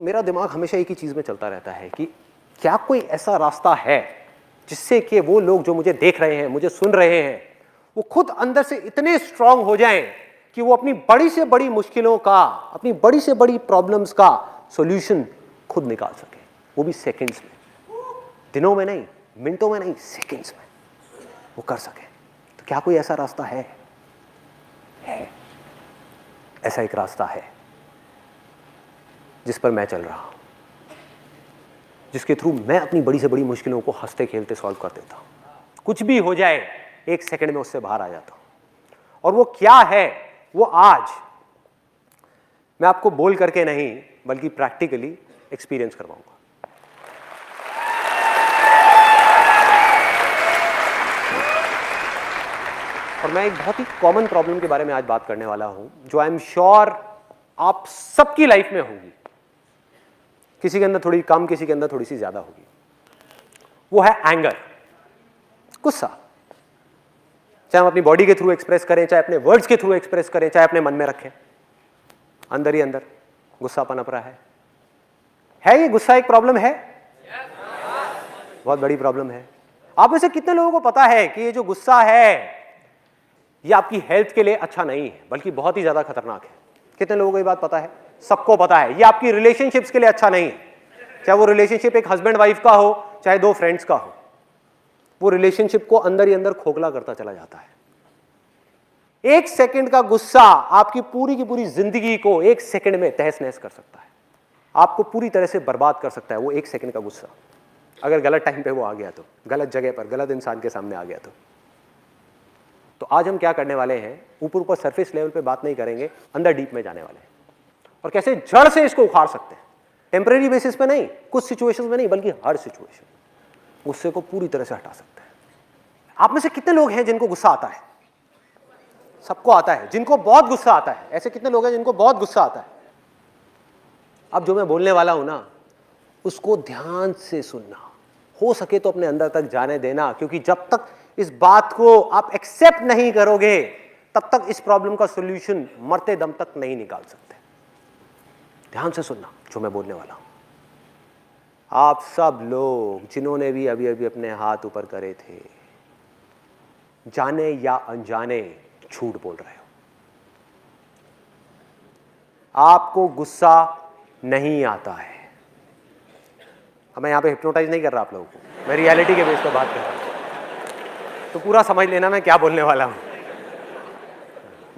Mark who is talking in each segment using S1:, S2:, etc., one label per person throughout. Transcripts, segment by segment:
S1: मेरा दिमाग हमेशा एक ही चीज में चलता रहता है कि क्या कोई ऐसा रास्ता है जिससे कि वो लोग जो मुझे देख रहे हैं, मुझे सुन रहे हैं, वो खुद अंदर से इतने स्ट्रांग हो जाएं कि वो अपनी बड़ी से बड़ी मुश्किलों का, अपनी बड़ी से बड़ी प्रॉब्लम्स का सॉल्यूशन खुद निकाल सके, वो भी सेकंड्स में, दिनों में नहीं, मिनटों में नहीं, सेकंड्स में वो कर सके। तो क्या कोई ऐसा रास्ता है? ऐसा एक रास्ता है जिस पर मैं चल रहा हूं, जिसके थ्रू मैं अपनी बड़ी से बड़ी मुश्किलों को हंसते खेलते सॉल्व कर देता हूं। कुछ भी हो जाए, एक सेकंड में उससे बाहर आ जाता हूं। और वो क्या है, वो आज मैं आपको बोल करके नहीं बल्कि प्रैक्टिकली एक्सपीरियंस करवाऊंगा। और मैं एक बहुत ही कॉमन प्रॉब्लम के बारे में आज बात करने वाला हूं, जो आई एम श्योर आप सबकी लाइफ में होगी। किसी के अंदर थोड़ी कम, किसी के अंदर थोड़ी सी ज्यादा होगी। वो है एंगर, गुस्सा। चाहे हम अपनी बॉडी के थ्रू एक्सप्रेस करें, चाहे अपने वर्ड्स के थ्रू एक्सप्रेस करें, चाहे अपने मन में रखें, अंदर ही अंदर गुस्सा पनप रहा है ये गुस्सा एक प्रॉब्लम है? बहुत बड़ी प्रॉब्लम है। आप में से कितने लोगों को पता है कि ये जो गुस्सा है ये आपकी हेल्थ के लिए अच्छा नहीं है, बल्कि बहुत ही ज्यादा खतरनाक है? कितने लोगों को ये बात पता है? सबको पता है। ये आपकी रिलेशनशिप्स के लिए अच्छा नहीं है, चाहे वो रिलेशनशिप एक हस्बैंड वाइफ का हो, चाहे दो फ्रेंड्स का हो। वो रिलेशनशिप को अंदर ही अंदर खोखला करता चला जाता है। एक सेकंड का गुस्सा आपकी पूरी की पूरी जिंदगी को एक सेकंड में तहस नहस कर सकता है, आपको पूरी तरह से बर्बाद कर सकता है। वो एक सेकंड का गुस्सा, अगर गलत टाइम पे वो आ गया तो, गलत जगह पर, गलत इंसान के सामने आ गया तो आज हम क्या करने वाले हैं, ऊपर ऊपर सरफेस लेवल पे बात नहीं करेंगे, अंदर डीप में जाने वाले हैं और कैसे जड़ से इसको उखाड़ सकते हैं। टेम्परेरी बेसिस पे नहीं, कुछ सिचुएशंस में नहीं, बल्कि हर सिचुएशन गुस्से को पूरी तरह से हटा सकते हैं। आप में से कितने लोग हैं जिनको गुस्सा आता है? सबको आता है। जिनको बहुत गुस्सा आता है, ऐसे कितने लोग हैं जिनको बहुत गुस्सा आता है? अब जो मैं बोलने वाला हूं ना, उसको ध्यान से सुनना, हो सके तो अपने अंदर तक जाने देना, क्योंकि जब तक इस बात को आप एक्सेप्ट नहीं करोगे तब तक इस प्रॉब्लम का सॉल्यूशन मरते दम तक नहीं निकाल सकते। ध्यान से सुनना जो मैं बोलने वाला हूं। आप सब लोग जिन्होंने भी अभी अभी अपने हाथ ऊपर करे थे, जाने या अनजाने झूठ बोल रहे हो। आपको गुस्सा नहीं आता है। मैं यहां पे हिप्नोटाइज नहीं कर रहा आप लोगों को, मैं रियलिटी के बेस पर बात कर रहा हूं, तो पूरा समझ लेना मैं क्या बोलने वाला हूं।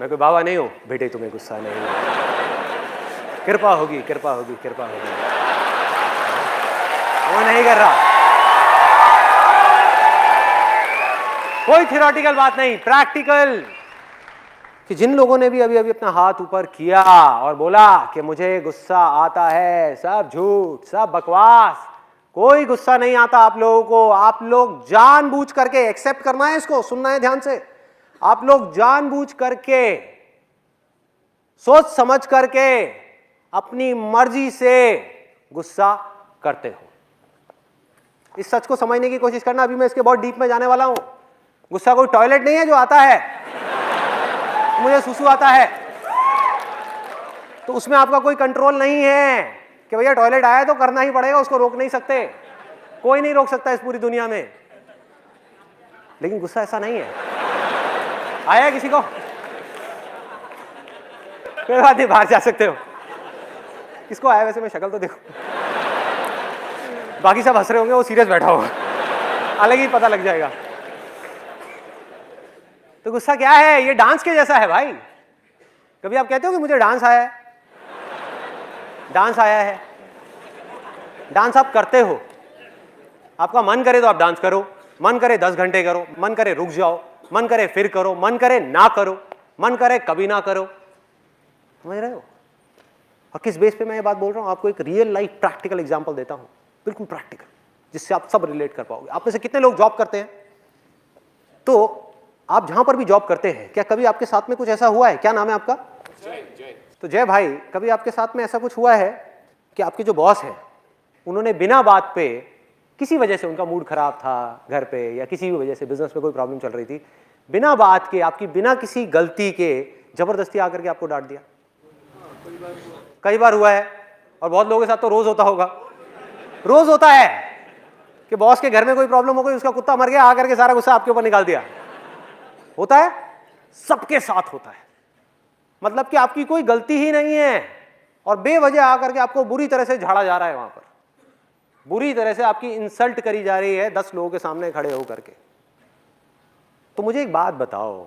S1: मैं कोई बाबा नहीं हूं, बेटे तुम्हें गुस्सा नहीं, कृपा होगी, कृपा होगी, कृपा होगी, वो नहीं कर रहा। कोई थियोरेटिकल बात नहीं, प्रैक्टिकल। कि जिन लोगों ने भी अभी अभी अपना हाथ ऊपर किया और बोला कि मुझे गुस्सा आता है, सब झूठ, सब बकवास, कोई गुस्सा नहीं आता आप लोगों को। आप लोग जानबूझ करके, एक्सेप्ट करना है इसको, सुनना है ध्यान से, आप लोग जानबूझ करके, सोच समझ करके, अपनी मर्जी से गुस्सा करते हो। इस सच को समझने की कोशिश करना। अभी मैं इसके बहुत डीप में जाने वाला हूं। गुस्सा कोई टॉयलेट नहीं है जो आता है, मुझे सुसु आता है तो उसमें आपका कोई कंट्रोल नहीं है कि भैया टॉयलेट आया तो करना ही पड़ेगा, उसको रोक नहीं सकते, कोई नहीं रोक सकता इस पूरी दुनिया में। लेकिन गुस्सा ऐसा नहीं है। आया है किसी को? कोई बात नहीं, बाहर जा सकते हो। किसको आया वैसे? मैं शक्ल तो देखो, बाकी सब हंस रहे होंगे, वो सीरियस बैठा होगा, अलग ही पता लग जाएगा। तो गुस्सा क्या है? ये डांस के जैसा है भाई। कभी आप कहते हो कि मुझे डांस आया है? डांस आया है, डांस आप करते हो। आपका मन करे तो आप डांस करो, मन करे 10 घंटे करो, मन करे रुक जाओ, मन करे फिर करो, मन करे ना करो, मन करे कभी ना करो। समझ रहे हो? और किस बेस पे मैं ये बात बोल रहा हूं? आपको एक रियल लाइफ प्रैक्टिकल एग्जांपल देता हूं, बिल्कुल प्रैक्टिकल, जिससे आप सब रिलेट कर पाओगे। आप में से कितने लोग जॉब करते हैं? तो आप जहां पर भी जॉब करते हैं, क्या कभी आपके साथ में कुछ ऐसा हुआ है? क्या नाम है आपका? जय। तो जय भाई, कभी आपके साथ में ऐसा कुछ हुआ है कि आपके जो बॉस है, उन्होंने बिना बात पे, किसी वजह से उनका मूड खराब था घर पे, या किसी भी वजह से बिजनेस में कोई प्रॉब्लम चल रही थी, बिना बात के, आपकी बिना किसी गलती के जबरदस्ती आकर के आपको डांट दिया? कई बार हुआ है। और बहुत लोगों के साथ तो रोज होता होगा, रोज होता है कि बॉस के घर में कोई प्रॉब्लम हो गई, उसका कुत्ता मर गया, आकर के सारा गुस्सा आपके ऊपर निकाल दिया। होता है, सबके साथ होता है। मतलब कि आपकी कोई गलती ही नहीं है और बेवजह आकर के आपको बुरी तरह से झाड़ा जा रहा है, वहां पर बुरी तरह से आपकी इंसल्ट करी जा रही है 10 लोगों के सामने खड़े होकर के। तो मुझे एक बात बताओ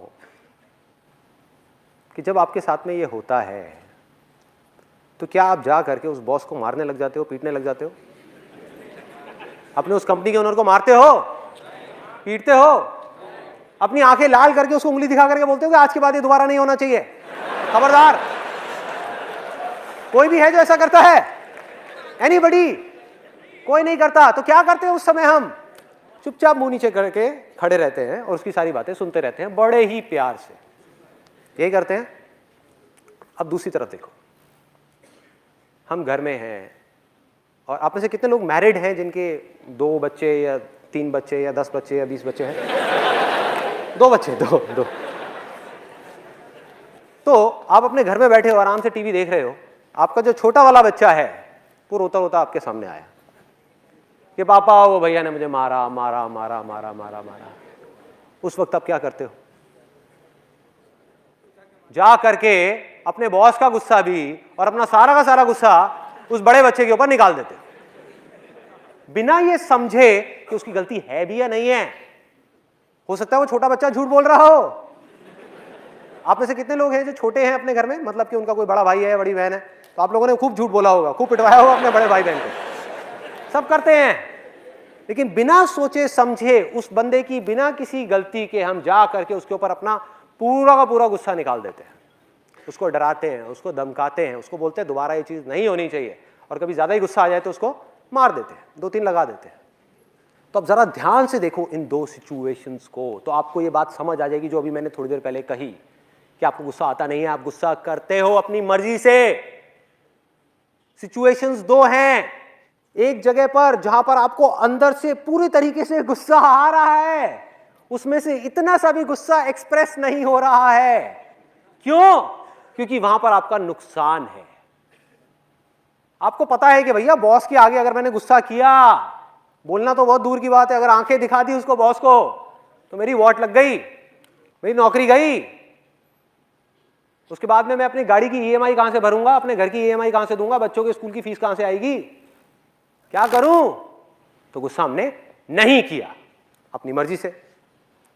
S1: कि जब आपके साथ में ये होता है तो क्या आप जा करके उस बॉस को मारने लग जाते हो, पीटने लग जाते हो? अपने उस कंपनी के ओनर को मारते हो, पीटते हो, अपनी आंखें लाल करके उसको उंगली दिखा करके बोलते हो कि आज के बाद ये दोबारा नहीं होना चाहिए, खबरदार? कोई भी है जो ऐसा करता है? एनीबडी? कोई नहीं करता। तो क्या करते हैं उस समय? हम चुपचाप मुंह नीचे करके खड़े रहते हैं और उसकी सारी बातें सुनते रहते हैं बड़े ही प्यार से। यही करते हैं। अब दूसरी तरफ देखो, हम घर में हैं और आप में से कितने लोग मैरिड हैं जिनके 2 बच्चे या 3 बच्चे या 10 बच्चे या 20 बच्चे हैं? 2 बच्चे, दो। तो आप अपने घर में बैठे हो, आराम से टीवी देख रहे हो, आपका जो छोटा वाला बच्चा है वो रोता रोता आपके सामने आया कि पापा वो भैया ने मुझे मारा मारा मारा मारा मारा मारा। उस वक्त आप क्या करते हो? जा करके अपने बॉस का गुस्सा भी और अपना सारा का सारा गुस्सा उस बड़े बच्चे के ऊपर निकाल देते हो, बिना ये समझे कि उसकी गलती है भी या नहीं है। हो सकता है वो छोटा बच्चा झूठ बोल रहा हो। आप में से कितने लोग हैं जो छोटे हैं अपने घर में, मतलब कि उनका कोई बड़ा भाई है, बड़ी बहन है, तो आप लोगों ने खूब झूठ बोला होगा, खूब पिटवाया होगा अपने बड़े भाई बहन को। सब करते हैं, लेकिन बिना सोचे समझे उस बंदे की बिना किसी गलती के हम जा करके उसके ऊपर अपना पूरा का पूरा गुस्सा निकाल देते हैं। उसको डराते हैं, उसको धमकाते हैं, उसको बोलते हैं दोबारा ये चीज नहीं होनी चाहिए, और कभी ज्यादा ही गुस्सा आ जाए तो उसको मार देते हैं, 2-3 लगा देते हैं। तो अब जरा ध्यान से देखो इन 2 सिचुएशंस को, तो आपको ये बात समझ आ जाएगी जो अभी मैंने थोड़ी देर पहले कही कि आपको गुस्सा आता नहीं है, आप गुस्सा करते हो अपनी मर्जी से। सिचुएशंस 2 हैं, एक जगह पर जहां पर आपको अंदर से पूरी तरीके से गुस्सा आ रहा है, उसमें से इतना सा भी गुस्सा एक्सप्रेस नहीं हो रहा है। क्यों? क्योंकि वहां पर आपका नुकसान है। आपको पता है कि भैया बॉस के आगे अगर मैंने गुस्सा किया, बोलना तो बहुत दूर की बात है, अगर आंखें दिखा दी उसको बॉस को तो मेरी वॉट लग गई, मेरी नौकरी गई। उसके बाद में मैं अपनी गाड़ी की ईएमआई कहां से भरूंगा, अपने घर की ईएमआई कहां से दूंगा, बच्चों के स्कूल की फीस कहां से आएगी, क्या करूं? तो गुस्सा हमने नहीं किया अपनी मर्जी से।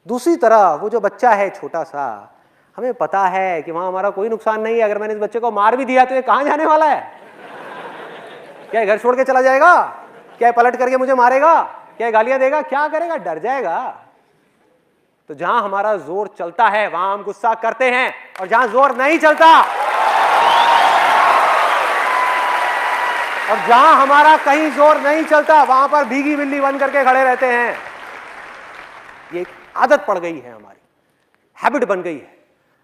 S1: दूसरी तरफ वो जो बच्चा है छोटा सा, हमें पता है कि वहां हमारा कोई नुकसान नहीं है, अगर मैंने इस बच्चे को मार भी दिया तो ये कहां जाने वाला है? क्या घर छोड़ के चला जाएगा? क्या पलट करके मुझे मारेगा? क्या गालियां देगा? क्या करेगा? डर जाएगा। तो जहां हमारा जोर चलता है वहां हम गुस्सा करते हैं, और जहां जोर नहीं चलता और जहां हमारा कहीं जोर नहीं चलता वहां पर भीगी बिल्ली बन करके खड़े रहते हैं। ये एक आदत पड़ गई है, हमारी हैबिट बन गई है।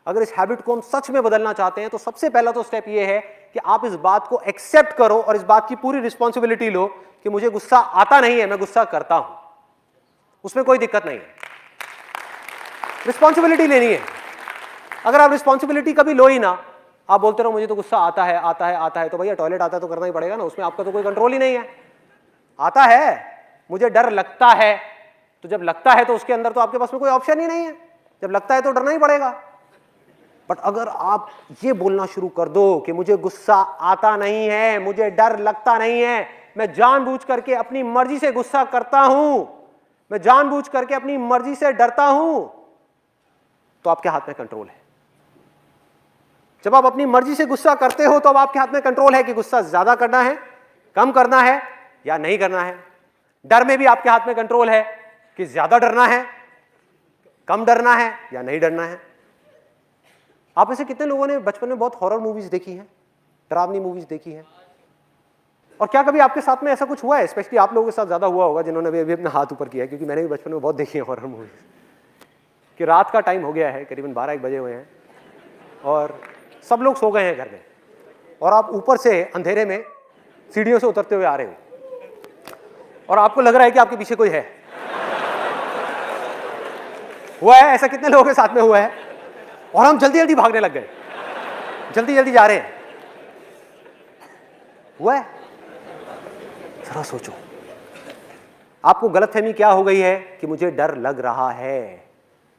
S1: अगर इस हैबिट को हम सच में बदलना चाहते हैं तो सबसे पहला तो स्टेप ये है कि आप इस बात को एक्सेप्ट करो और इस बात की पूरी रिस्पॉन्सिबिलिटी लो कि मुझे गुस्सा आता नहीं है, मैं गुस्सा करता हूं, उसमें कोई दिक्कत नहीं है। रिस्पॉन्सिबिलिटी लेनी है। अगर आप रिस्पॉन्सिबिलिटी कभी लो ही ना, आप बोलते रहो मुझे तो गुस्सा आता है आता है आता है, तो भैया टॉयलेट आता है तो करना ही पड़ेगा ना, उसमें आपका तो कोई कंट्रोल ही नहीं है। आता है, मुझे डर लगता है, तो जब लगता है तो उसके अंदर तो आपके पास में कोई ऑप्शन ही नहीं है, जब लगता है तो डरना ही पड़ेगा। बट अगर आप ये बोलना शुरू कर दो कि मुझे गुस्सा आता नहीं है, मुझे डर लगता नहीं है, मैं जानबूझ करके अपनी मर्जी से गुस्सा करता हूं, मैं जानबूझ करके अपनी मर्जी से डरता हूं, तो आपके हाथ में कंट्रोल है। जब आप अपनी मर्जी से गुस्सा करते हो तो अब आपके हाथ में कंट्रोल है कि गुस्सा ज्यादा करना है, कम करना है या नहीं करना है। डर में भी आपके हाथ में कंट्रोल है कि ज्यादा डरना है, कम डरना है या नहीं डरना है। आप में से कितने लोगों ने बचपन में बहुत हॉरर मूवीज देखी हैं, डरावनी मूवीज देखी हैं? और क्या कभी आपके साथ में ऐसा कुछ हुआ है? स्पेशली आप लोगों के साथ ज्यादा हुआ होगा जिन्होंने अभी अपना हाथ ऊपर किया है, क्योंकि मैंने भी बचपन में बहुत देखी है हॉरर मूवीज। कि रात का टाइम हो गया है, करीबन 12-1 बजे हुए हैं और सब लोग सो गए हैं घर में, और आप ऊपर से अंधेरे में सीढ़ियों से उतरते हुए आ रहे हो और आपको लग रहा है कि आपके पीछे कोई है। हुआ है ऐसा? कितने लोगों के साथ में हुआ है? और हम जल्दी जल्दी भागने लग गए, जल्दी जल्दी जा रहे हैं। हुआ है? जरा सोचो, आपको गलतफहमी क्या हो गई है कि मुझे डर लग रहा है,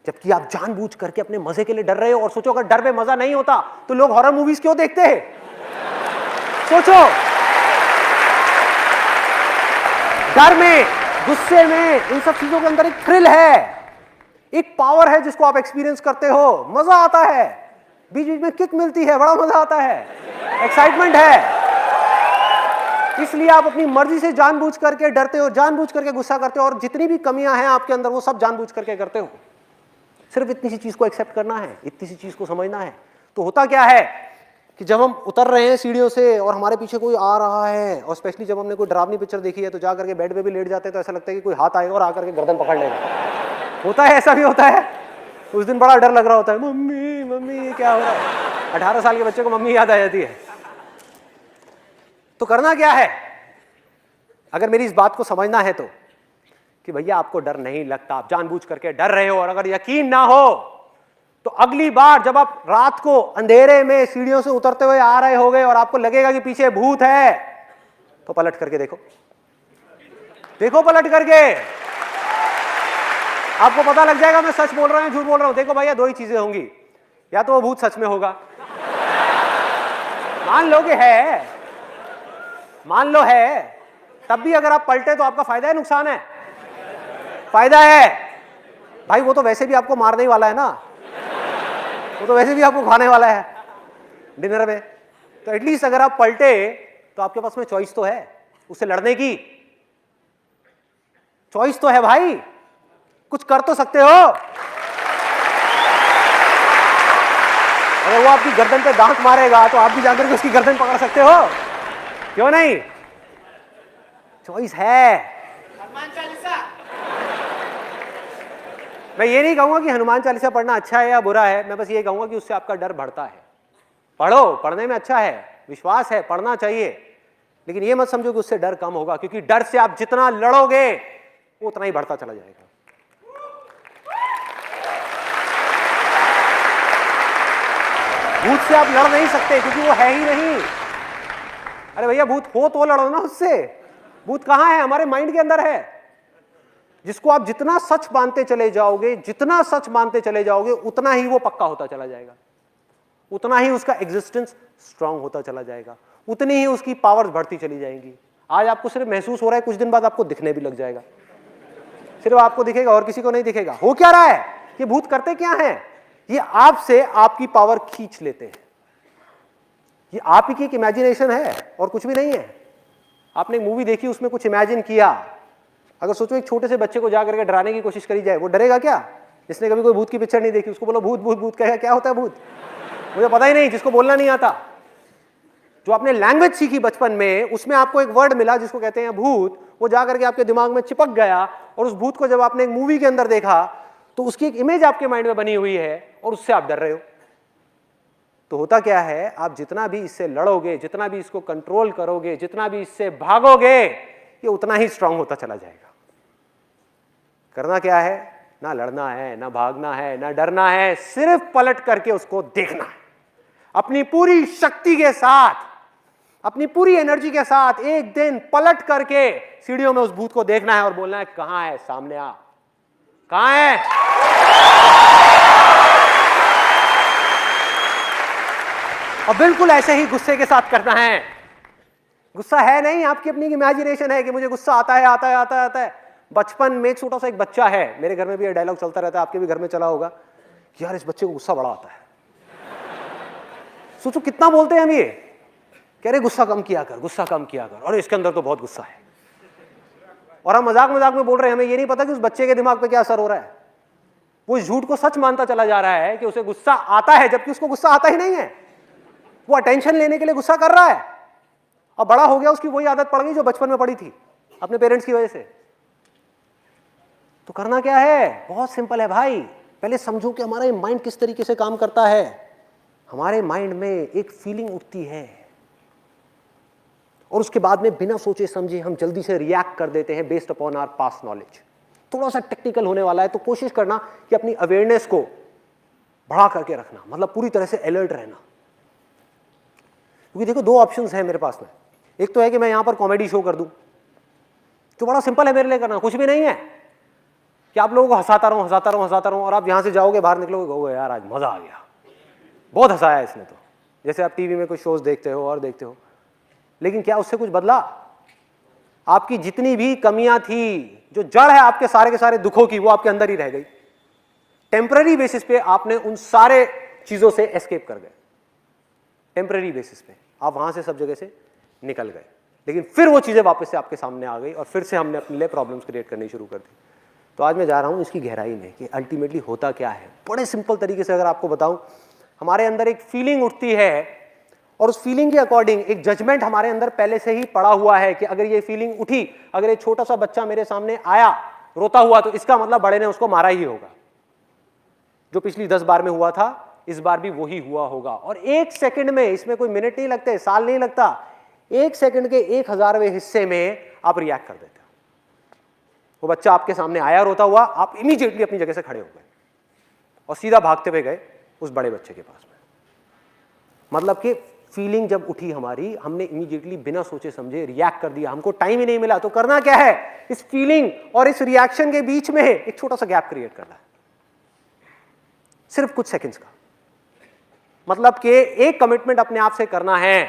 S1: जबकि आप जानबूझ करके अपने मजे के लिए डर रहे हो। और सोचो, अगर डर में मजा नहीं होता तो लोग हॉरर मूवीज क्यों देखते हैं? सोचो, डर में, गुस्से में, इन सब चीजों के अंदर एक थ्रिल है, एक पावर है जिसको आप एक्सपीरियंस करते हो, मजा आता है, बीच बीच में किक मिलती है, बड़ा मजा आता है, एक्साइटमेंट है। इसलिए आप अपनी मर्जी से जानबूझ करके डरते हो, जानबूझ करके गुस्सा करते हो, और जितनी भी कमियां हैं आपके अंदर वो सब जानबूझ करके करते हो। सिर्फ इतनी सी चीज को एक्सेप्ट करना है, इतनी सी चीज को समझना है। तो होता क्या है कि जब हम उतर रहे हैं सीढ़ियों से और हमारे पीछे कोई आ रहा है, और स्पेशली जब हमने कोई डरावनी पिक्चर देखी है तो जा करके बेड पे भी लेट जाते हैं, तो ऐसा लगता है कि कोई हाथ आएगा और आकर के गर्दन पकड़ लेगा। होता है, ऐसा भी होता है। उस दिन बड़ा डर लग रहा होता है, मम्मी मम्मी क्या हो रहा है। 18 साल के बच्चे को मम्मी याद आ जाती है। तो करना क्या है, अगर मेरी इस बात को समझना है तो, कि भैया आपको डर नहीं लगता, आप जानबूझ करके डर रहे हो, और अगर यकीन ना हो तो अगली बार जब आप रात को अंधेरे में सीढ़ियों से उतरते हुए आ रहे होगे और आपको लगेगा कि पीछे भूत है, तो पलट करके देखो, देखो पलट करके, आपको पता लग जाएगा मैं सच बोल रहा हूं झूठ बोल रहा हूं। देखो भैया, दो ही चीजें होंगी, या तो वो भूत सच में होगा, मान लो कि है, मान लो है, तब भी अगर आप पलटे तो आपका फायदा है नुकसान है? फायदा है भाई, वो तो वैसे भी आपको मारने ही वाला है ना, वो तो वैसे भी आपको खाने वाला है डिनर में। तो एटलीस्ट अगर आप पलटे तो आपके पास में चॉइस तो है, उससे लड़ने की चॉइस तो है भाई, कुछ कर तो सकते हो। अगर वो आपकी गर्दन पे दांत मारेगा तो आप भी जाकर के उसकी गर्दन पकड़ सकते हो, क्यों नहीं? चॉइस है।
S2: हनुमान चालीसा।
S1: मैं ये नहीं कहूंगा कि हनुमान चालीसा पढ़ना अच्छा है या बुरा है, मैं बस ये कहूंगा कि उससे आपका डर बढ़ता है। पढ़ो, पढ़ने में अच्छा है, विश्वास है, पढ़ना चाहिए, लेकिन ये मत समझो कि उससे डर कम होगा, क्योंकि डर से आप जितना लड़ोगे वो उतना ही बढ़ता चला जाएगा। भूत से आप लड़ नहीं सकते क्योंकि वो है ही नहीं। अरे भैया, भूत हो तो लड़ो ना उससे। भूत कहां है? हमारे माइंड के अंदर है, जिसको आप जितना सच मानते चले जाओगे, जितना सच मानते चले जाओगे, उतना ही वो पक्का होता चला जाएगा, उतना ही उसका एग्जिस्टेंस स्ट्रांग होता चला जाएगा, उतनी ही उसकी पावर्स बढ़ती चली जाएंगी। आज आपको सिर्फ महसूस हो रहा है, कुछ दिन बाद आपको दिखने भी लग जाएगा। सिर्फ आपको दिखेगा और किसी को नहीं दिखेगा। हो क्या रहा है? ये भूत करते क्या हैं? ये आपसे आपकी पावर खींच लेते हैं। ये आप ही की एक इमेजिनेशन है और कुछ भी नहीं है। आपने एक मूवी देखी, उसमें कुछ इमेजिन किया। अगर सोचो एक छोटे से बच्चे को जाकर के डराने की कोशिश करी जाए, वो डरेगा क्या? जिसने कभी कोई भूत की पिक्चर नहीं देखी, उसको बोलो भूत भूत भूत, कहेगा क्या होता है भूत? मुझे पता ही नहीं, जिसको बोलना नहीं आता। जो आपने लैंग्वेज सीखी बचपन में, उसमें आपको एक वर्ड मिला जिसको कहते हैं भूत, वो जाकर के आपके दिमाग में चिपक गया, और उस भूत को जब आपने एक मूवी के अंदर देखा तो उसकी एक इमेज आपके माइंड में बनी हुई है और उससे आप डर रहे हो। तो होता क्या है, आप जितना भी इससे लड़ोगे, जितना भी इसको कंट्रोल करोगे, जितना भी इससे भागोगे, ये उतना ही स्ट्रांग होता चला जाएगा। करना क्या है? ना लड़ना है, ना भागना है, ना डरना है, सिर्फ पलट करके उसको देखना है। अपनी पूरी शक्ति के साथ, अपनी पूरी एनर्जी के साथ एक दिन पलट करके सीढ़ियों में उस भूत को देखना है और बोलना है, कहां है? सामने आ, कहां है? और बिल्कुल ऐसे ही गुस्से के साथ करना है। गुस्सा है नहीं, आपकी अपनी इमेजिनेशन है कि मुझे गुस्सा आता है, आता है, आता है, आता है। बचपन में छोटा सा एक बच्चा है, मेरे घर में भी ये डायलॉग चलता रहता है, आपके भी घर में चला होगा कि यार इस बच्चे को गुस्सा बड़ा आता है। सोचो कितना बोलते हैं हम ये, कह रहे गुस्सा कम किया कर, गुस्सा कम किया कर, और इसके अंदर तो बहुत गुस्सा है। और हम मजाक मजाक में बोल रहे हैं, हमें ये नहीं पता कि उस बच्चे के दिमाग पे क्या असर हो रहा है। वो इस झूठ को सच मानता चला जा रहा है कि उसे गुस्सा आता है, जबकि उसको गुस्सा आता ही नहीं है। वो अटेंशन लेने के लिए गुस्सा कर रहा है। अब बड़ा हो गया, उसकी वही आदत पड़ गई जो बचपन में पड़ी थी अपने पेरेंट्स की वजह से। तो करना क्या है? बहुत सिंपल है भाई। पहले समझो कि हमारा माइंड किस तरीके से काम करता है। हमारे माइंड में एक फीलिंग उठती है और उसके बाद में बिना सोचे समझे हम जल्दी से रिएक्ट कर देते हैं based upon our past knowledge. थोड़ा सा टेक्निकल होने वाला है, तो कोशिश करना कि अपनी अवेयरनेस को बढ़ा करके रखना, मतलब पूरी तरह से अलर्ट रहना। क्योंकि देखो, दो ऑप्शंस हैं मेरे पास में। एक तो है कि मैं यहां पर कॉमेडी शो कर दूं, जो बड़ा सिंपल है मेरे लिए करना, कुछ भी नहीं है कि आप लोगों को हंसाता रहूं और आप यहां से जाओगे, बाहर निकलोगे, कहोगे यार आज मजा आ गया, बहुत हंसाया इसने तो। जैसे आप टीवी में कुछ शोज देखते हो और देखते हो, लेकिन क्या उससे कुछ बदला? आपकी जितनी भी कमियां थी, जो जड़ है आपके सारे के सारे दुखों की, वो आपके अंदर ही रह गई। टेम्पररी बेसिस पे आपने उन सारे चीजों से एस्केप कर गए, टेम्पररी बेसिस पे आप वहां से सब जगह से निकल गए, लेकिन फिर वो चीजें वापस से आपके सामने आ गई और फिर से हमने अपने लिए प्रॉब्लम्स क्रिएट करनी शुरू कर दी। तो आज मैं जा रहा हूं इसकी गहराई में कि अल्टीमेटली होता क्या है। बड़े सिंपल तरीके से अगर आपको बताऊं, हमारे अंदर एक फीलिंग उठती है और उस फीलिंग के अकॉर्डिंग एक जजमेंट हमारे अंदर पहले से ही पड़ा हुआ है कि अगर ये फीलिंग उठी, अगर एक छोटा सा बच्चा मेरे सामने आया रोता हुआ, तो इसका मतलब बड़े ने उसको मारा ही होगा। जो पिछली 10 बार में हुआ था, इस बार भी वही हुआ होगा। और 1 सेकंड में, इसमें कोई मिनट नहीं लगते, साल नहीं लगता, 1 सेकंड के 1000वें हिस्से में आप रिएक्ट कर देते हो। वो बच्चा आपके सामने आया रोता हुआ, आप इमीडिएटली अपनी जगह से खड़े हो गए और सीधा भागते हुए गए उस बड़े बच्चे के पास में। मतलब कि फीलिंग जब उठी हमारी, हमने इमीडिएटली बिना सोचे समझे रिएक्ट कर दिया, हमको टाइम ही नहीं मिला। तो करना क्या है, इस फीलिंग और इस रिएक्शन के बीच में एक छोटा सा गैप क्रिएट करना है, सिर्फ कुछ सेकंड्स का। मतलब कि एक कमिटमेंट अपने आप से करना है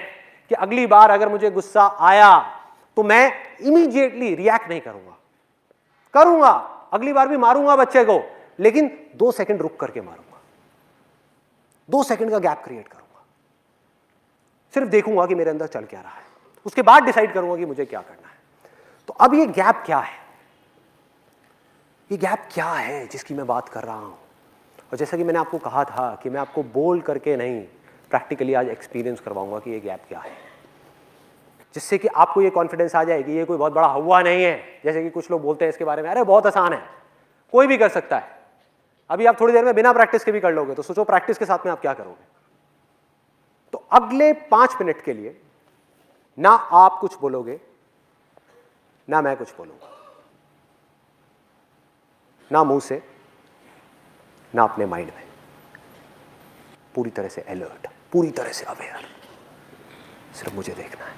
S1: कि अगली बार अगर मुझे गुस्सा आया तो मैं इमीडिएटली रिएक्ट नहीं करूंगा, अगली बार भी मारूंगा बच्चे को, लेकिन 2 सेकंड रुक करके मारूंगा, 2 सेकंड का गैप क्रिएट करूंगा, सिर्फ देखूंगा कि मेरे अंदर चल क्या रहा है, उसके बाद डिसाइड करूंगा कि मुझे क्या करना है। तो अब ये गैप क्या है, ये गैप क्या है जिसकी मैं बात कर रहा हूं? और जैसा कि मैंने आपको कहा था कि मैं आपको बोल करके नहीं, प्रैक्टिकली आज एक्सपीरियंस करवाऊंगा कि ये गैप क्या है, जिससे कि आपको ये कॉन्फिडेंस आ जाए कि ये कोई बहुत बड़ा हुआ नहीं है। जैसे कि कुछ लोग बोलते हैं इसके बारे में, अरे बहुत आसान है, कोई भी कर सकता है। अभी आप थोड़ी देर में बिना प्रैक्टिस के भी कर लोगे, तो सोचो प्रैक्टिस के साथ में आप क्या करोगे। तो अगले 5 मिनट के लिए ना आप कुछ बोलोगे, ना मैं कुछ बोलूंगा, ना मुंह से, ना अपने माइंड में, पूरी तरह से अलर्ट, पूरी तरह से अवेयर, सिर्फ मुझे देखना है।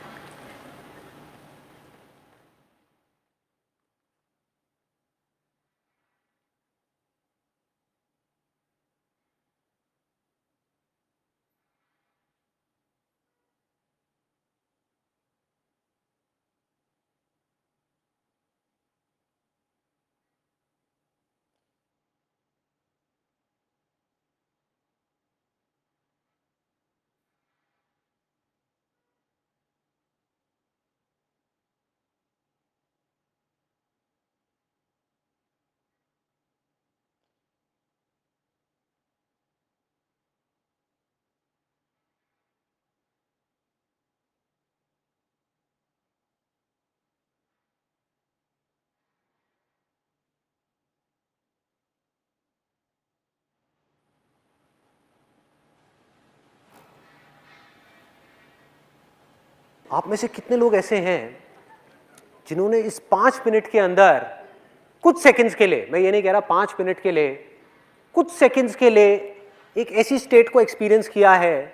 S1: आप में से कितने लोग ऐसे हैं जिन्होंने इस 5 मिनट के अंदर कुछ सेकंड्स के लिए, मैं ये नहीं कह रहा 5 मिनट के लिए, कुछ सेकंड्स के लिए एक ऐसी स्टेट को एक्सपीरियंस किया है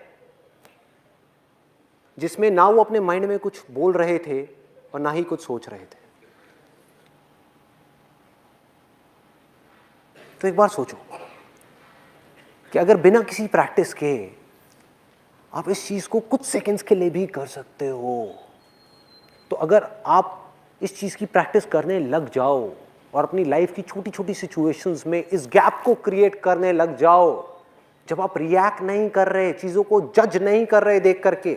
S1: जिसमें ना वो अपने माइंड में कुछ बोल रहे थे और ना ही कुछ सोच रहे थे? तो एक बार सोचो कि अगर बिना किसी प्रैक्टिस के आप इस चीज को कुछ सेकंड्स के लिए भी कर सकते हो, तो अगर आप इस चीज की प्रैक्टिस करने लग जाओ और अपनी लाइफ की छोटी छोटी सिचुएशंस में इस गैप को क्रिएट करने लग जाओ, जब आप रिएक्ट नहीं कर रहे, चीजों को जज नहीं कर रहे देख करके,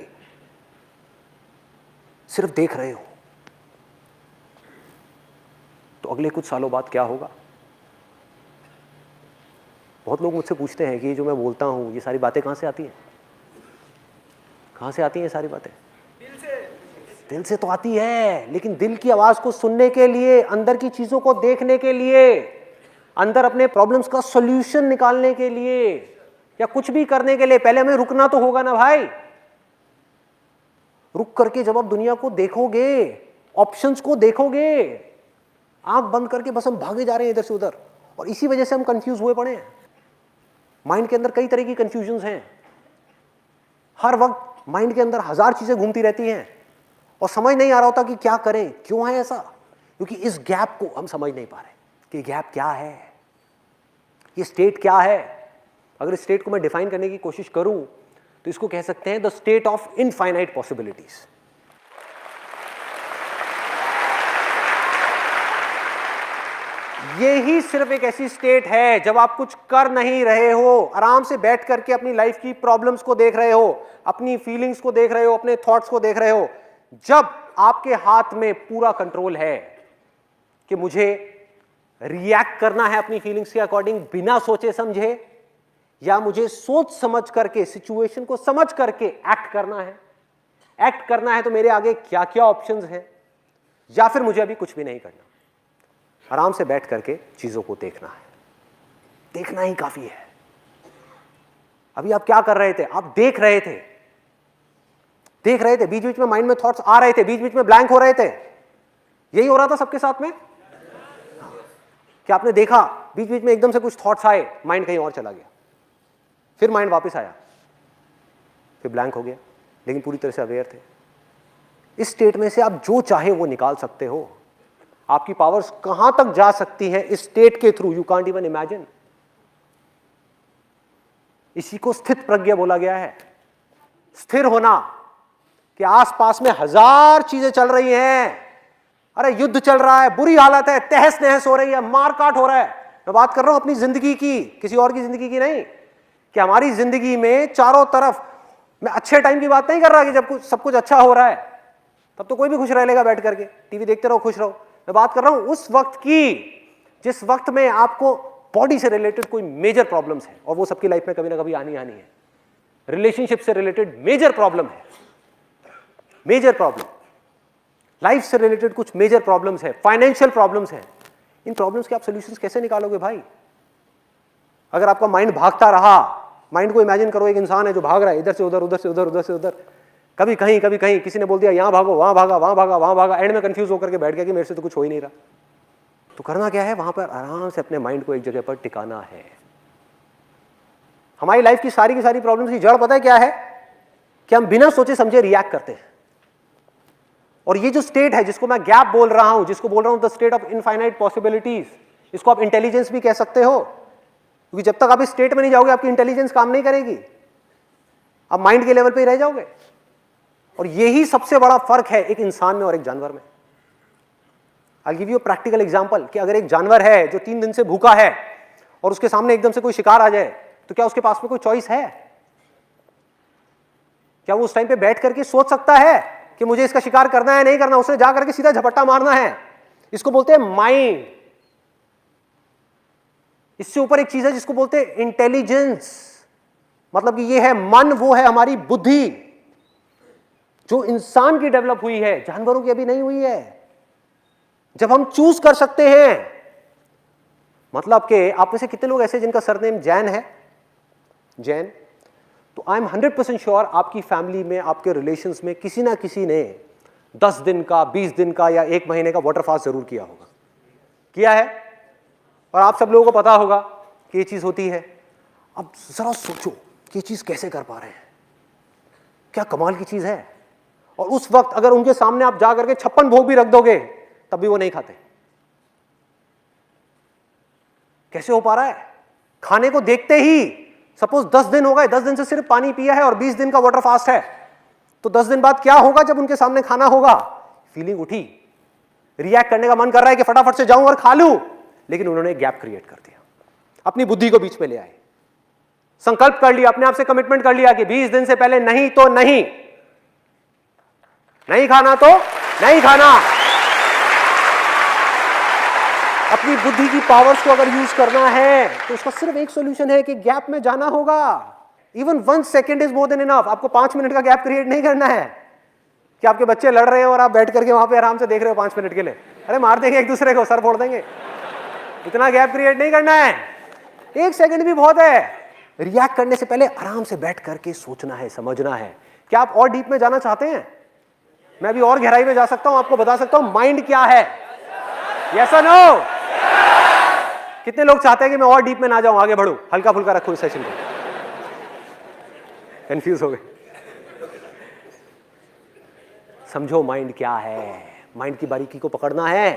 S1: सिर्फ देख रहे हो, तो अगले कुछ सालों बाद क्या होगा? बहुत लोग मुझसे पूछते हैं कि जो मैं बोलता हूं ये सारी बातें कहां से आती हैं? कहां से आती हैं सारी बातें? दिल से तो आती है, लेकिन दिल की आवाज को सुनने के लिए, अंदर की चीजों को देखने के लिए, अंदर अपने प्रॉब्लम्स का सॉल्यूशन निकालने के लिए या कुछ भी करने के लिए पहले हमें रुकना तो होगा ना भाई। रुक करके जब आप दुनिया को देखोगे, ऑप्शंस को देखोगे, आंख बंद करके बस हम भागे जा रहे हैं इधर से उधर, और इसी वजह से हम कंफ्यूज हुए पड़े हैं। माइंड के अंदर कई तरह की कंफ्यूजन्स हैं, हर वक्त माइंड के अंदर 1000 चीजें घूमती रहती हैं और समझ नहीं आ रहा होता कि क्या करें, क्यों है ऐसा, क्योंकि इस गैप को हम समझ नहीं पा रहे कि गैप क्या है, ये स्टेट क्या है। अगर इस स्टेट को मैं डिफाइन करने की कोशिश करूं तो इसको कह सकते हैं the state of infinite possibilities. ये ही सिर्फ एक ऐसी स्टेट है जब आप कुछ कर नहीं रहे हो, आराम से बैठ करके अपनी लाइफ की प्रॉब्लम्स को देख रहे हो, अपनी फीलिंग्स को देख रहे हो, अपने थॉट्स को देख रहे हो, जब आपके हाथ में पूरा कंट्रोल है कि मुझे रिएक्ट करना है अपनी फीलिंग्स के अकॉर्डिंग बिना सोचे समझे, या मुझे सोच समझ करके सिचुएशन को समझ करके एक्ट करना है। एक्ट करना है तो मेरे आगे क्या क्या ऑप्शंस हैं, या फिर मुझे अभी कुछ भी नहीं करना, आराम से बैठ करके चीजों को देखना है। देखना ही काफी है। अभी आप क्या कर रहे थे, आप देख रहे थे, बीच बीच में माइंड में थॉट्स आ रहे थे, बीच बीच में ब्लैंक हो रहे थे। यही हो रहा था सबके साथ में। क्या आपने देखा बीच बीच में एकदम से कुछ थॉट्स आए, माइंड कहीं और चला गया, फिर माइंड वापस आया, फिर ब्लैंक हो गया, लेकिन पूरी तरह से अवेयर थे। इस स्टेट में से आप जो चाहे वो निकाल सकते हो। आपकी पावर्स कहां तक जा सकती हैं इस स्टेट के through, you can't even imagine. इसी को स्थित प्रज्ञा बोला गया है। स्थिर होना कि आसपास में हजार चीजें चल रही हैं, अरे युद्ध चल रहा है, बुरी हालत है, तहस नहस हो रही है, मारकाट हो रहा है। मैं बात कर रहा हूं अपनी जिंदगी की, किसी और की जिंदगी की नहीं, कि हमारी जिंदगी में चारों तरफ, मैं अच्छे टाइम की बात नहीं कर रहा कि जब सब कुछ अच्छा हो रहा है तब तो कोई भी खुश रह लेगा, बैठ करके टीवी देखते रहो, खुश रहो। मैं बात कर रहा हूं उस वक्त की जिस वक्त में आपको बॉडी से रिलेटेड कोई मेजर प्रॉब्लम्स है, और वो सबकी लाइफ में कभी ना कभी आनी है। रिलेशनशिप से रिलेटेड मेजर प्रॉब्लम है, मेजर प्रॉब्लम, लाइफ से रिलेटेड कुछ मेजर प्रॉब्लम्स है, फाइनेंशियल प्रॉब्लम्स है। इन प्रॉब्लम्स के आप सॉल्यूशंस कैसे निकालोगे भाई? अगर आपका माइंड भागता रहा, माइंड को इमेजिन करो एक इंसान है जो भाग रहा है, इधर से उधर, उधर से उधर, उधर से उधर, कभी कहीं कभी कहीं, किसी ने बोल दिया यहां भागो, वहां भागा, वहां भागा, वहां भागा, एंड में कंफ्यूज होकर के बैठ गया कि मेरे से तो कुछ हो ही नहीं रहा। तो करना क्या है, वहां पर आराम से अपने माइंड को एक जगह पर टिकाना है। हमारी लाइफ की सारी प्रॉब्लम्स की जड़ पता है क्या है? कि हम बिना सोचे समझे रिएक्ट करते हैं। और ये जो स्टेट है जिसको मैं गैप बोल रहा हूं, जिसको बोल रहा हूं the state of infinite possibilities, इसको आप इंटेलिजेंस भी कह सकते हो, क्योंकि जब तक आप इस स्टेट में नहीं जाओगे आपकी इंटेलिजेंस काम नहीं करेगी, आप माइंड के लेवल पे ही रह जाओगे। और यही सबसे बड़ा फर्क है एक इंसान में और एक जानवर में। I give you practical example कि अगर एक जानवर है जो 3 दिन से भूखा है और उसके सामने एकदम से कोई शिकार आ जाए, तो क्या उसके पास में कोई चॉइस है? क्या वो उस टाइम पे बैठ करके सोच सकता है कि मुझे इसका शिकार करना है नहीं करना? उसने जा करके सीधा झपट्टा मारना है। इसको बोलते हैं माइंड। इससे ऊपर एक चीज है जिसको बोलते हैं इंटेलिजेंस, मतलब कि ये है मन, वो है हमारी बुद्धि, जो इंसान की डेवलप हुई है, जानवरों की अभी नहीं हुई है। जब हम चूज कर सकते हैं, मतलब कि आप में से कितने लोग ऐसे जिनका सरनेम जैन है? जैन। तो आई एम 100% श्योर आपकी फैमिली में, आपके रिलेशंस में किसी ना किसी ने 10 दिन का, 20 दिन का या 1 महीने का वाटर फास्ट जरूर किया होगा, किया है। और आप सब लोगों को पता होगा कि ये चीज होती है। अब जरा सोचो कि ये चीज कैसे कर पा रहे हैं, क्या कमाल की चीज है। और उस वक्त अगर उनके सामने आप जा करके 56 भोग भी रख दोगे तब भी वो नहीं खाते। कैसे हो पा रहा है? खाने को देखते ही, सपोज 10 दिन हो गए, 10 दिन से सिर्फ पानी पिया है और 20 दिन का वाटर फास्ट है, तो 10 दिन बाद क्या होगा जब उनके सामने खाना होगा? फीलिंग उठी, रिएक्ट करने का मन कर रहा है कि फटाफट से जाऊं और खा लूं, लेकिन उन्होंने एक गैप क्रिएट कर दिया, अपनी बुद्धि को बीच में ले आए, संकल्प कर लिया, अपने आप से कमिटमेंट कर लिया कि 20 दिन से पहले नहीं तो नहीं, नहीं खाना तो नहीं खाना। अपनी बुद्धि की पावर्स को अगर यूज करना है तो उसका सिर्फ एक सॉल्यूशन है कि गैप में जाना होगा। Even 1 second is more than enough. आपको 5 मिनट का गैप क्रिएट नहीं करना है कि आपके बच्चे लड़ रहे हो और आप बैठ करके वहां पे आराम से देख रहे हो 5 मिनट के लिए, अरे मार देंगे एक दूसरे को, सर फोड़ देंगे। इतना गैप क्रिएट नहीं करना है, 1 सेकेंड भी बहुत है। रिएक्ट करने से पहले आराम से बैठ करके सोचना है, समझना है। क्या आप और डीप में जाना चाहते हैं? मैं भी और गहराई में जा सकता हूं, आपको बता सकता हूं माइंड क्या है। यस और नो? कितने लोग चाहते हैं कि मैं और डीप में ना जाऊं, आगे बढ़ूं, हल्का फुल्का रखूं इस सेशन को? कंफ्यूज हो गए। समझो माइंड क्या है, माइंड की बारीकी को पकड़ना है,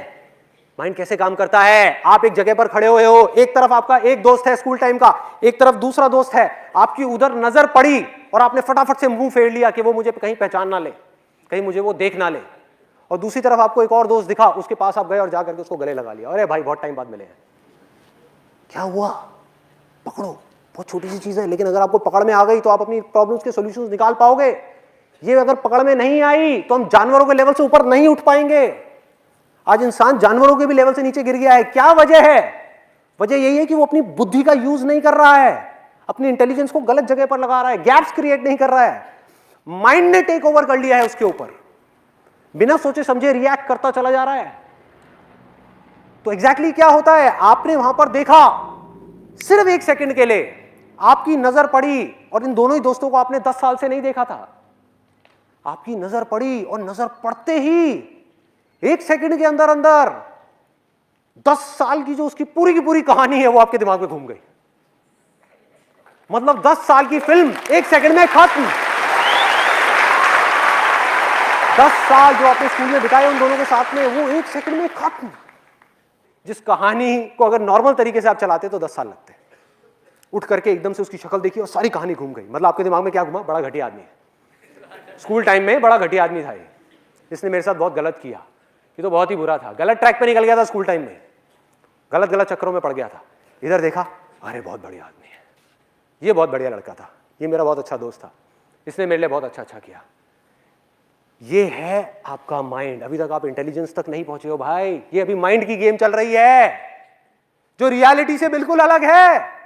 S1: माइंड कैसे काम करता है। आप एक जगह पर खड़े हुए हो, एक तरफ आपका एक दोस्त है स्कूल टाइम का, एक तरफ दूसरा दोस्त है, आपकी उधर नजर पड़ी और आपने फटाफट से मुंह फेर लिया कि वो मुझे कहीं पहचान ना ले, कहीं मुझे वो देख ना ले। और दूसरी तरफ आपको एक और दोस्त दिखा, उसके पास आप गए और जाकर के उसको गले लगा लिया, अरे भाई बहुत टाइम बाद मिले हैं, क्या हुआ, पकड़ो, बहुत छोटी सी चीज है, लेकिन अगर आपको पकड़ में आ गई तो आप अपनी प्रॉब्लम्स के सॉल्यूशंस निकाल पाओगे। ये अगर पकड़ में नहीं आई तो हम जानवरों के लेवल से ऊपर नहीं उठ पाएंगे। आज इंसान जानवरों के भी लेवल से नीचे गिर गया है। क्या वजह है? वजह यही है कि वो अपनी बुद्धि का यूज नहीं कर रहा है, अपनी इंटेलिजेंस को गलत जगह पर लगा रहा है, गैप्स क्रिएट नहीं कर रहा है। माइंड ने टेक ओवर कर लिया है उसके ऊपर, बिना सोचे समझे रिएक्ट करता चला जा रहा है। तो एग्जैक्टली क्या होता है, आपने वहां पर देखा, सिर्फ एक सेकंड के लिए आपकी नजर पड़ी, और इन दोनों ही दोस्तों को आपने 10 साल से नहीं देखा था, आपकी नजर पड़ी और नजर पड़ते ही एक सेकंड के अंदर अंदर 10 साल की जो उसकी पूरी की पूरी कहानी है वो आपके दिमाग में घूम गई। मतलब 10 साल की फिल्म एक सेकंड में खत्म। 10 साल जो आपने स्कूल में बिताए उन दोनों के साथ में, वो एक सेकंड में खत्म। जिस कहानी को अगर नॉर्मल तरीके से आप चलाते तो 10 साल लगते। उठ करके एकदम से उसकी शक्ल देखी और सारी कहानी घूम गई। मतलब आपके दिमाग में क्या घुमा, बड़ा घटिया आदमी है, स्कूल टाइम में बड़ा घटिया आदमी था ये, इसने मेरे साथ बहुत गलत किया, ये तो बहुत ही बुरा था, गलत ट्रैक पे निकल गया था स्कूल टाइम में, गलत गलत चक्करों में पड़ गया था। इधर देखा, अरे बहुत बढ़िया आदमी है, ये बहुत बढ़िया लड़का था, ये मेरा बहुत अच्छा दोस्त था, इसने मेरे लिए बहुत अच्छा अच्छा किया। ये है आपका माइंड। अभी तक आप इंटेलिजेंस तक नहीं पहुंचे हो भाई, ये अभी माइंड की गेम चल रही है जो रियलिटी से बिल्कुल अलग है।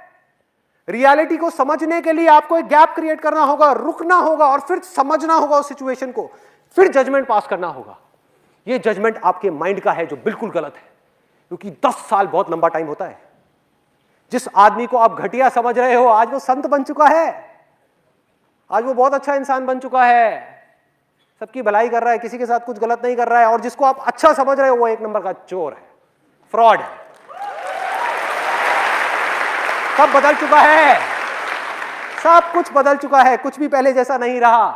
S1: रियलिटी को समझने के लिए आपको एक गैप क्रिएट करना होगा, रुकना होगा और फिर समझना होगा उस सिचुएशन को, फिर जजमेंट पास करना होगा। ये जजमेंट आपके माइंड का है जो बिल्कुल गलत है, क्योंकि 10 साल बहुत लंबा टाइम होता है। जिस आदमी को आप घटिया समझ रहे हो, आज वो संत बन चुका है, आज वो बहुत अच्छा इंसान बन चुका है, सबकी भलाई कर रहा है, किसी के साथ कुछ गलत नहीं कर रहा है। और जिसको आप अच्छा समझ रहे हो वो एक नंबर का चोर है, फ्रॉड है। सब बदल चुका है, सब कुछ बदल चुका है, कुछ भी पहले जैसा नहीं रहा।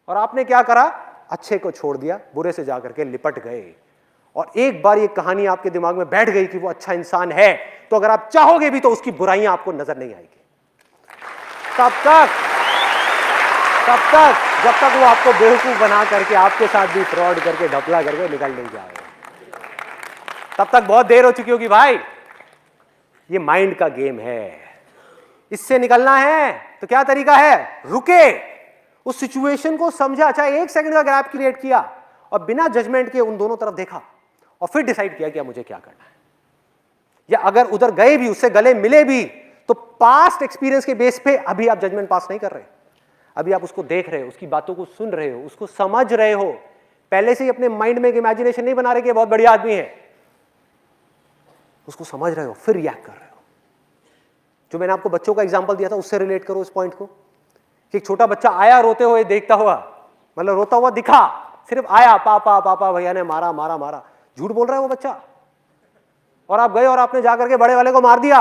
S1: और आपने क्या करा, अच्छे को छोड़ दिया, बुरे से जाकर के लिपट गए। और एक बार ये कहानी आपके दिमाग में बैठ गई कि वो अच्छा इंसान है, तो अगर आप चाहोगे भी तो उसकी बुराइयां आपको नजर नहीं आएगी। जब तक वो आपको बेवकूफ बना करके आपके साथ भी फ्रॉड करके ढपला करके निकल नहीं जाएगा, तब तक बहुत देर हो चुकी होगी भाई। ये माइंड का गेम है, इससे निकलना है तो क्या तरीका है, रुके, उस सिचुएशन को समझा, चाहे एक सेकंड का गैप क्रिएट किया और बिना जजमेंट के उन दोनों तरफ देखा और फिर डिसाइड किया कि मुझे क्या करना है। या अगर उधर गए भी, उससे गले मिले भी, तो पास्ट एक्सपीरियंस के बेस पे अभी आप जजमेंट पास नहीं कर रहे, अभी आप उसको देख रहे हो, उसकी बातों को सुन रहे हो, उसको समझ रहे हो। पहले से ही अपने माइंड में एक इमेजिनेशन नहीं बना रहे कि बहुत बढ़िया आदमी है, उसको समझ रहे हो, फिर रिएक्ट कर रहे हो। जो मैंने आपको बच्चों का एग्जांपल दिया था उससे रिलेट करो इस पॉइंट को, कि एक छोटा बच्चा आया रोते हुए देखता हुआ, मतलब रोता हुआ दिखा, सिर्फ आया, पापा पापा भैया ने मारा मारा मारा, झूठ बोल रहा है वो बच्चा, और आप गए और आपने जाकर के बड़े वाले को मार दिया।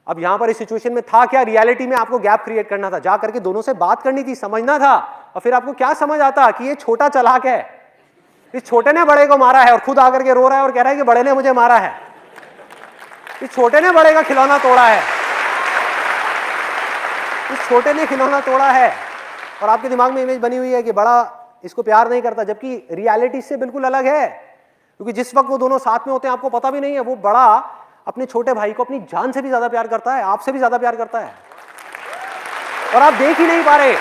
S1: अब यहां पर इस सिचुएशन में था क्या, रियलिटी में आपको गैप क्रिएट करना था, जा करके दोनों से बात करनी थी, समझना था। और फिर आपको क्या समझ आता कि ये छोटा चालाक है, इस छोटे ने बड़े को मारा है और खुद आकर के रो रहा है और कह रहा है कि बड़े ने मुझे मारा है, इस छोटे ने बड़े का खिलौना तोड़ा है, इस छोटे ने खिलौना तोड़ा है। और आपके दिमाग में इमेज बनी हुई है कि बड़ा इसको प्यार नहीं करता, जबकि रियलिटी से बिल्कुल अलग है। क्योंकि जिस वक्त वो दोनों साथ में होते हैं आपको पता भी नहीं है, वो बड़ा अपने छोटे भाई को अपनी जान से भी ज्यादा प्यार करता है, आपसे भी ज्यादा प्यार करता है, और आप देख ही नहीं पा रहे,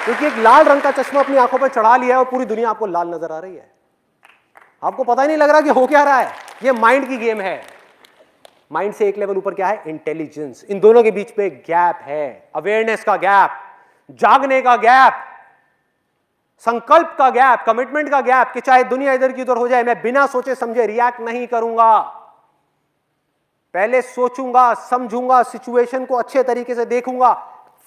S1: क्योंकि एक लाल रंग का चश्मा अपनी आंखों पर चढ़ा लिया है और पूरी दुनिया आपको लाल नजर आ रही है, आपको पता ही नहीं लग रहा कि हो क्या रहा है। ये माइंड की गेम है। माइंड से एक लेवल ऊपर क्या है, इंटेलिजेंस। इन दोनों के बीच पे गैप है, अवेयरनेस का गैप, जागने का गैप, संकल्प का गैप, कमिटमेंट का गैप, कि चाहे दुनिया इधर की उधर हो जाए, मैं बिना सोचे समझे रिएक्ट नहीं करूंगा, पहले सोचूंगा, समझूंगा, सिचुएशन को अच्छे तरीके से देखूंगा,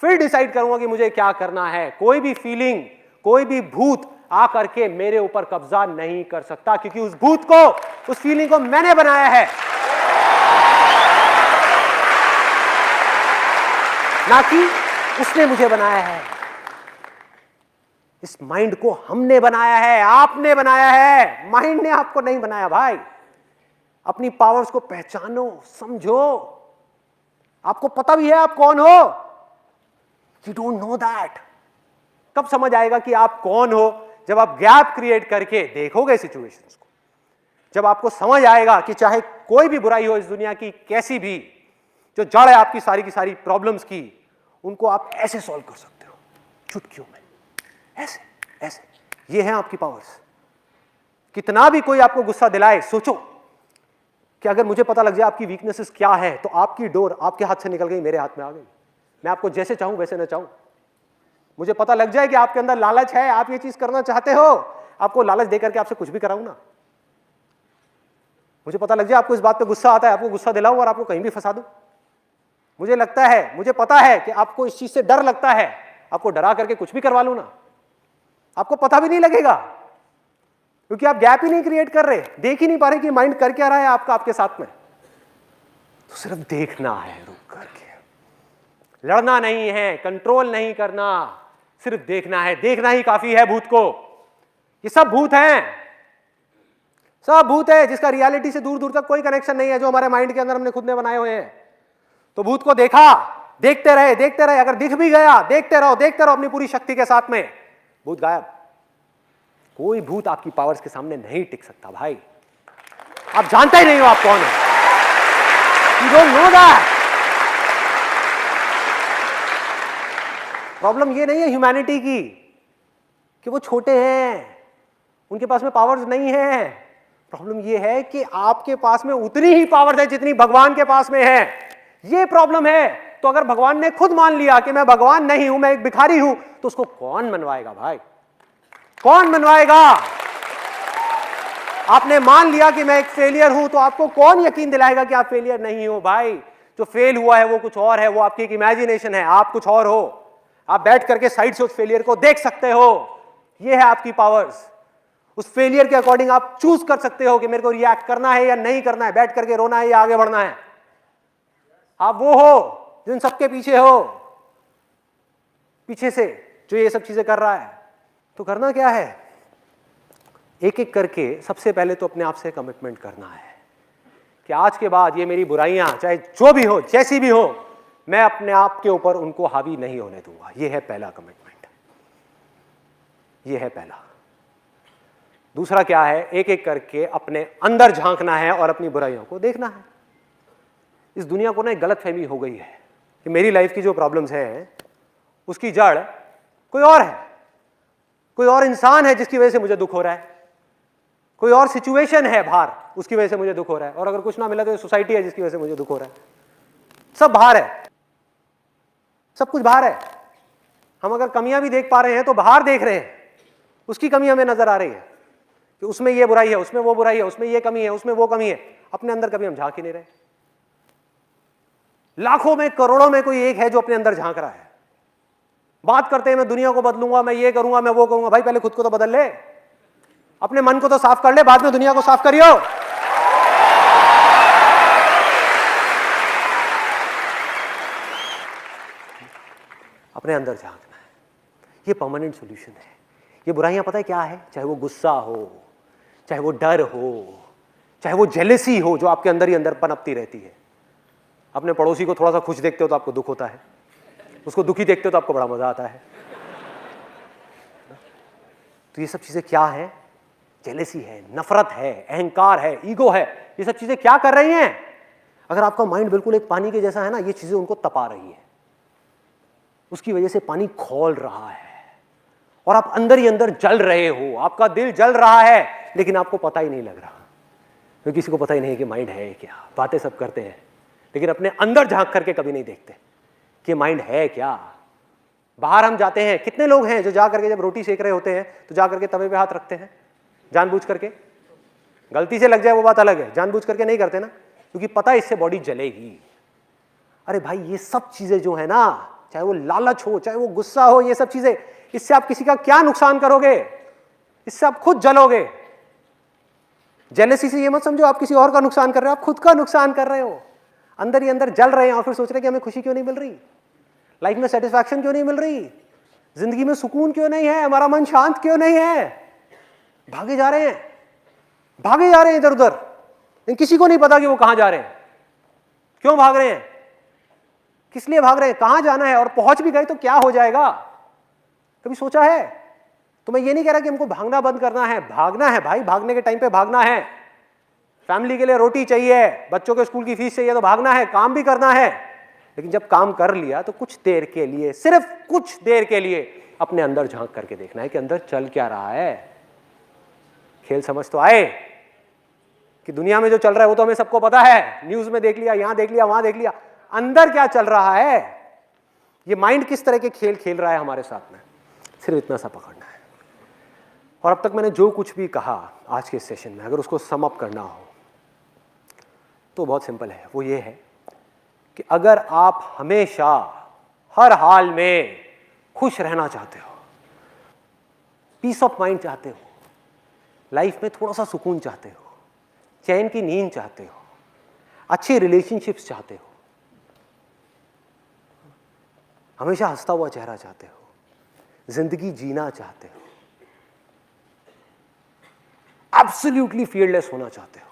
S1: फिर डिसाइड करूंगा कि मुझे क्या करना है। कोई भी फीलिंग, कोई भी भूत आकर के मेरे ऊपर कब्जा नहीं कर सकता, क्योंकि उस भूत को, उस फीलिंग को मैंने बनाया है, ना कि उसने मुझे बनाया है। इस माइंड को हमने बनाया है, आपने बनाया है, माइंड ने आपको नहीं बनाया भाई। अपनी पावर्स को पहचानो, समझो। आपको पता भी है आप कौन हो, यू डोंट नो दैट। कब समझ आएगा कि आप कौन हो? जब आप गैप क्रिएट करके देखोगे सिचुएशंस को, जब आपको समझ आएगा कि चाहे कोई भी बुराई हो इस दुनिया की, कैसी भी, जो जड़ है आपकी सारी की सारी प्रॉब्लम्स की, उनको आप ऐसे सॉल्व कर सकते हो चुटकियों में, ऐसे ऐसे। ये है आपकी पावर्स। कितना भी कोई आपको गुस्सा दिलाए, सोचो कि अगर मुझे पता लग जाए आपकी वीकनेसेस क्या है, तो आपकी डोर आपके हाथ से निकल गई, मेरे हाथ में आ गई। मैं आपको जैसे चाहूं वैसे ना चाहूं। मुझे पता लग जाए कि आपके अंदर लालच है, आप ये चीज करना चाहते हो, आपको लालच देकर के आपसे कुछ भी कराऊं ना। मुझे पता लग जाए आपको इस बात पे गुस्सा आता है, आपको गुस्सा दिलाऊं और आपको कहीं भी फंसा दूं। मुझे लगता है, मुझे पता है कि आपको इस चीज से डर लगता है, आपको डरा करके कुछ भी करवा लूं ना, आपको पता भी नहीं लगेगा, क्योंकि आप गैप ही नहीं क्रिएट कर रहे, देख ही नहीं पा रहे कि माइंड कर क्या रहा है आपका, आपके साथ में। तो सिर्फ देखना है, रुक करके, लड़ना नहीं है, कंट्रोल नहीं करना, सिर्फ देखना है। देखना ही काफी है भूत को। ये सब भूत हैं, सब भूत है जिसका रियलिटी से दूर दूर तक कोई कनेक्शन नहीं है, जो हमारे माइंड के अंदर हमने खुद ने बनाए हुए हैं। तो भूत को देखा, देखते रहे, देखते रहे, अगर दिख भी गया देखते रहो, देखते रहो अपनी पूरी शक्ति के साथ में, भूत गायब। कोई भूत आपकी पावर्स के सामने नहीं टिक सकता भाई। आप जानते ही नहीं हो आप कौन हो, you don't know that. Problem ये नहीं है ह्यूमैनिटी की कि वो छोटे हैं, उनके पास में पावर्स नहीं है। प्रॉब्लम ये है कि आपके पास में उतनी ही पावर्स है जितनी भगवान के पास में है। ये प्रॉब्लम है। तो अगर भगवान ने खुद मान लिया कि मैं भगवान नहीं हूं, मैं एक भिखारी हूं, तो उसको कौन मनवाएगा भाई? कौन मनवाएगा? आपने मान लिया कि मैं एक फेलियर हूं, तो आपको कौन यकीन दिलाएगा कि आप फेलियर नहीं हो भाई? जो फेल हुआ है वो कुछ और है, वो आपकी एक इमेजिनेशन है, आप कुछ और हो। आप बैठ करके साइड से उस फेलियर को देख सकते हो। ये है आपकी पावर्स। उस फेलियर के अकॉर्डिंग आप चूज कर सकते हो कि मेरे को रिएक्ट करना है या नहीं करना है, बैठ करके रोना है या आगे बढ़ना है। आप वो हो जिन सबके पीछे हो, पीछे से जो ये सब चीजें कर रहा है। तो करना क्या है? एक एक करके सबसे पहले तो अपने आप से कमिटमेंट करना है कि आज के बाद ये मेरी बुराइयां चाहे जो भी हो, जैसी भी हो, मैं अपने आप के ऊपर उनको हावी नहीं होने दूंगा। ये है पहला कमिटमेंट, ये है पहला। दूसरा क्या है? एक एक करके अपने अंदर झांकना है और अपनी बुराइयों को देखना है। इस दुनिया को ना एक गलतफहमी हो गई है कि मेरी लाइफ की जो प्रॉब्लम्स हैं उसकी जड़ कोई और है, कोई और इंसान है जिसकी वजह से मुझे दुख हो रहा है, कोई और सिचुएशन है बाहर उसकी वजह से मुझे दुख हो रहा है, और अगर कुछ ना मिला तो सोसाइटी है जिसकी वजह से मुझे दुख हो रहा है। सब बाहर है, सब कुछ बाहर है। हम अगर कमियां भी देख पा रहे हैं तो बाहर देख रहे हैं, उसकी कमी हमें नजर आ रही है कि उसमें ये बुराई है, उसमें वो बुराई है, उसमें ये कमी है, उसमें वो कमी है। अपने अंदर कभी हम झांक ही नहीं रहे। लाखों में करोड़ों में कोई एक है जो अपने अंदर झांक रहा है। बात करते हैं मैं दुनिया को बदलूंगा, मैं ये करूंगा, मैं वो करूंगा। भाई पहले खुद को तो बदल ले, अपने मन को तो साफ कर ले, बाद में दुनिया को साफ करियो। अपने अंदर झांकना है, ये परमानेंट सॉल्यूशन है। ये बुराइयां पता है क्या है? चाहे वो गुस्सा हो, चाहे वो डर हो, चाहे वो जेलसी हो जो आपके अंदर ही अंदर पनपती रहती है। अपने पड़ोसी को थोड़ा सा खुश देखते हो तो आपको दुख होता है, उसको दुखी देखते हो तो आपको बड़ा मजा आता है। तो ये सब चीजें क्या है? जेलसी है, नफरत है, अहंकार है, ईगो है। ये सब चीजें क्या कर रही हैं? अगर आपका माइंड बिल्कुल एक पानी के जैसा है ना, ये चीजें उनको तपा रही है, उसकी वजह से पानी खौल रहा है और आप अंदर ही अंदर जल रहे हो। आपका दिल जल रहा है लेकिन आपको पता ही नहीं लग रहा, क्योंकि किसी को पता ही नहीं कि माइंड है क्या। बातें सब करते हैं लेकिन अपने अंदर झांक करके कभी नहीं देखते कि माइंड है क्या। बाहर हम जाते हैं, कितने लोग हैं जो जा करके जब रोटी सेक रहे होते हैं तो जा करके तवे पे हाथ रखते हैं जानबूझ करके। गलती से लग जाए वो बात अलग है, जानबूझ करके नहीं करते ना, क्योंकि पता है इससे बॉडी जलेगी। अरे भाई ये सब चीजें जो है ना, चाहे वो लालच हो, चाहे वो गुस्सा हो, ये सब चीजें, इससे आप किसी का क्या नुकसान करोगे? इससे आप खुद जलोगे। जेलसी से ये मत समझो आप किसी और का नुकसान कर रहे हो, आप खुद का नुकसान कर रहे हो। अंदर ही अंदर जल रहे हैं और फिर सोच रहे हैं कि हमें खुशी क्यों नहीं मिल रही, लाइफ में सेटिस्फैक्शन क्यों नहीं मिल रही। जिंदगी में सुकून क्यों नहीं है? हमारा मन शांत क्यों नहीं है? भागे जा रहे हैं, भागे जा रहे हैं इधर उधर, लेकिन किसी को नहीं पता कि वो कहां जा रहे हैं, क्यों भाग रहे हैं, किस लिए भाग रहे हैं, कहां जाना है, और पहुंच भी गए तो क्या हो जाएगा? कभी सोचा है? तो मैं ये नहीं कह रहा कि हमको भागना बंद करना है, भागना है भाई, भागने के टाइम पे भागना है। फैमिली के लिए रोटी चाहिए, बच्चों के स्कूल की फीस चाहिए तो भागना है, काम भी करना है। लेकिन जब काम कर लिया तो कुछ देर के लिए, सिर्फ कुछ देर के लिए अपने अंदर झांक करके देखना है कि अंदर चल क्या रहा है। खेल समझ तो आए कि दुनिया में जो चल रहा है वो तो हमें सबको पता है, न्यूज में देख लिया, यहां देख लिया, वहां देख लिया, अंदर क्या चल रहा है, ये माइंड किस तरह के खेल खेल रहा है हमारे साथ में, सिर्फ इतना सा पकड़ना है। और अब तक मैंने जो कुछ भी कहा आज के सेशन में, अगर उसको सम अप करना हो तो बहुत सिंपल है। वो ये है कि अगर आप हमेशा हर हाल में खुश रहना चाहते हो, पीस ऑफ माइंड चाहते हो, लाइफ में थोड़ा सा सुकून चाहते हो, चैन की नींद चाहते हो, अच्छी रिलेशनशिप्स चाहते हो, हमेशा हंसता हुआ चेहरा चाहते हो, जिंदगी जीना चाहते हो, एब्सोल्युटली फियरलेस होना चाहते हो,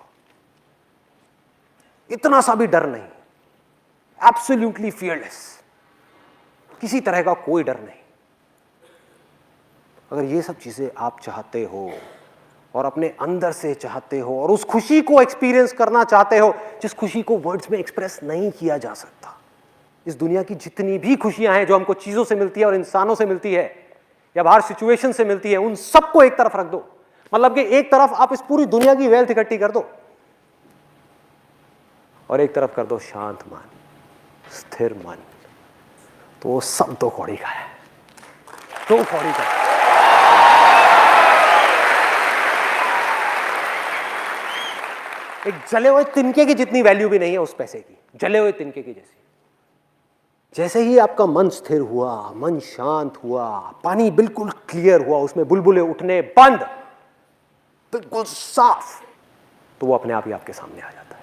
S1: इतना सा भी डर नहीं, एब्सोल्युटली फियरलेस, किसी तरह का कोई डर नहीं, अगर ये सब चीजें आप चाहते हो और अपने अंदर से चाहते हो और उस खुशी को एक्सपीरियंस करना चाहते हो जिस खुशी को वर्ड्स में एक्सप्रेस नहीं किया जा सकता। इस दुनिया की जितनी भी खुशियां हैं जो हमको चीजों से मिलती है और इंसानों से मिलती है या बाहर सिचुएशन से मिलती है, उन सबको एक तरफ रख दो। मतलब कि एक तरफ आप इस पूरी दुनिया की वेल्थ इकट्ठी कर दो और एक तरफ कर दो शांत मन, स्थिर मन, तो वो सब दो कौड़ी का है, दो कौड़ी का। एक जले हुए तिनके की जितनी वैल्यू भी नहीं है उस पैसे की, जले हुए तिनके की जैसी। जैसे ही आपका मन स्थिर हुआ, मन शांत हुआ, पानी बिल्कुल क्लियर हुआ, उसमें बुलबुले उठने बंद, बिल्कुल साफ, तो वो अपने आप ही आपके सामने आ जाता है।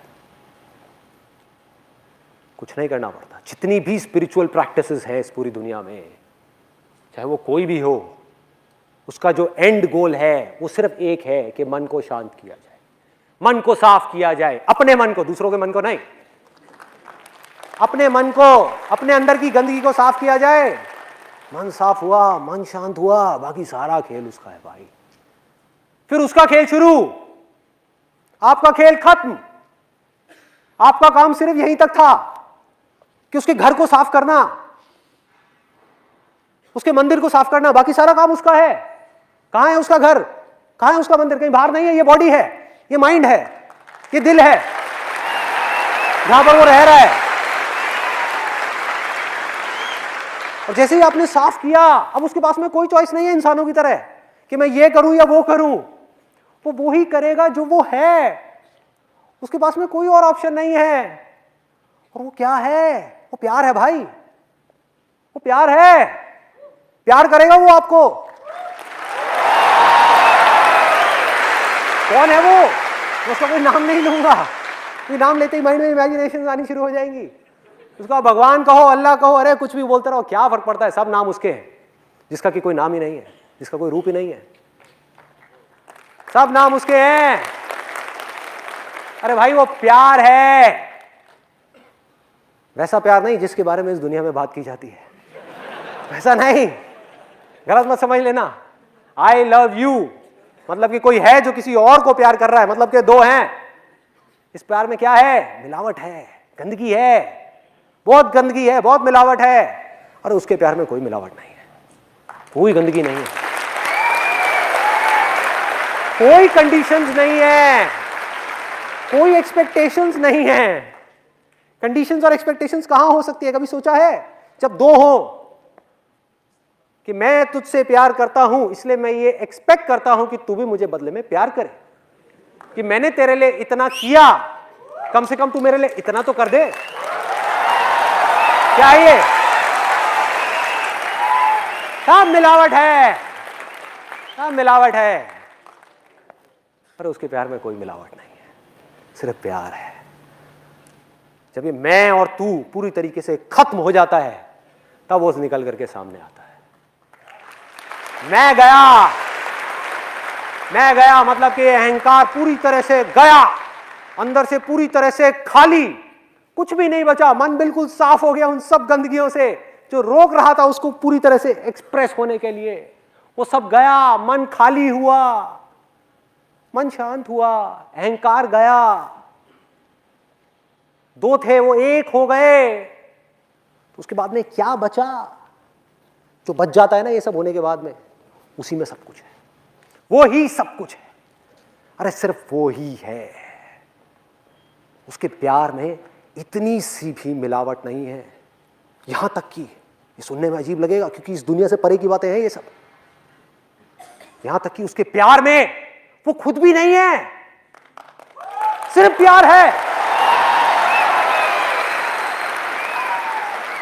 S1: कुछ नहीं करना पड़ता। जितनी भी स्पिरिचुअल प्रैक्टिसेस है इस पूरी दुनिया में, चाहे वो कोई भी हो, उसका जो एंड गोल है वो सिर्फ एक है कि मन को शांत किया जाए, मन को साफ किया जाए, अपने मन को, दूसरों के मन को नहीं, अपने मन को, अपने अंदर की गंदगी को साफ किया जाए। मन साफ हुआ, मन शांत हुआ, बाकी सारा खेल उसका है भाई। फिर उसका खेल शुरू, आपका खेल खत्म। आपका काम सिर्फ यहीं तक था कि उसके घर को साफ करना, उसके मंदिर को साफ करना, बाकी सारा काम उसका है। कहां है उसका घर, कहां है उसका मंदिर? कहीं बाहर नहीं है। ये बॉडी है, ये माइंड है, ये दिल है, जहां पर वो रह रहा है। और जैसे ही आपने साफ किया, अब उसके पास में कोई चॉइस नहीं है इंसानों की तरह कि मैं ये करूं या वो करूं। वो ही करेगा जो वो है, उसके पास में कोई और ऑप्शन नहीं है। और वो क्या है? वो प्यार है भाई, वो प्यार है। प्यार करेगा वो आपको। कौन है वो? उसका कोई नाम नहीं लूंगा, कोई नाम लेते ही माइंड में इमेजिनेशन आनी शुरू हो जाएंगी। उसका भगवान कहो, अल्लाह कहो, अरे कुछ भी बोलते रहो, क्या फर्क पड़ता है, सब नाम उसके हैं। जिसका कि कोई नाम ही नहीं है, जिसका कोई रूप ही नहीं है, सब नाम उसके हैं। अरे भाई वो प्यार है, वैसा प्यार नहीं जिसके बारे में इस दुनिया में बात की जाती है, वैसा नहीं, गलत मत समझ लेना। आई लव यू मतलब कि कोई है जो किसी और को प्यार कर रहा है, मतलब कि दो हैं। इस प्यार में क्या है? मिलावट है, गंदगी है, बहुत गंदगी है, बहुत मिलावट है। और उसके प्यार में कोई मिलावट नहीं है, कोई गंदगी नहीं है, कोई कंडीशंस नहीं है, कोई एक्सपेक्टेशंस नहीं है। कंडीशंस और एक्सपेक्टेशंस कहां हो सकती है? कभी सोचा है? जब दो हो कि मैं तुझसे प्यार करता हूं इसलिए मैं ये एक्सपेक्ट करता हूं कि तू भी मुझे बदले में प्यार करे, कि मैंने तेरे लिए इतना किया, कम से कम तू मेरे लिए इतना तो कर दे। क्या ये? सब मिलावट है, सब मिलावट है। पर उसके प्यार में कोई मिलावट नहीं है, सिर्फ प्यार है। जब ये मैं और तू पूरी तरीके से खत्म हो जाता है, तब वो निकल करके सामने आता है। मैं गया, मैं गया मतलब कि अहंकार पूरी तरह से गया, अंदर से पूरी तरह से खाली, कुछ भी नहीं बचा, मन बिल्कुल साफ हो गया उन सब गंदगियों से जो रोक रहा था उसको पूरी तरह से एक्सप्रेस होने के लिए। वो सब गया, मन खाली हुआ, मन शांत हुआ, अहंकार गया, दो थे वो एक हो गए। तो उसके बाद में क्या बचा? जो बच जाता है ना ये सब होने के बाद में, उसी में सब कुछ है, वो ही सब कुछ है। अरे सिर्फ वो ही है। उसके प्यार में इतनी सी भी मिलावट नहीं है, यहां तक कि ये सुनने में अजीब लगेगा क्योंकि इस दुनिया से परे की बातें हैं ये सब, यहां तक कि उसके प्यार में वो खुद भी नहीं है, सिर्फ प्यार है।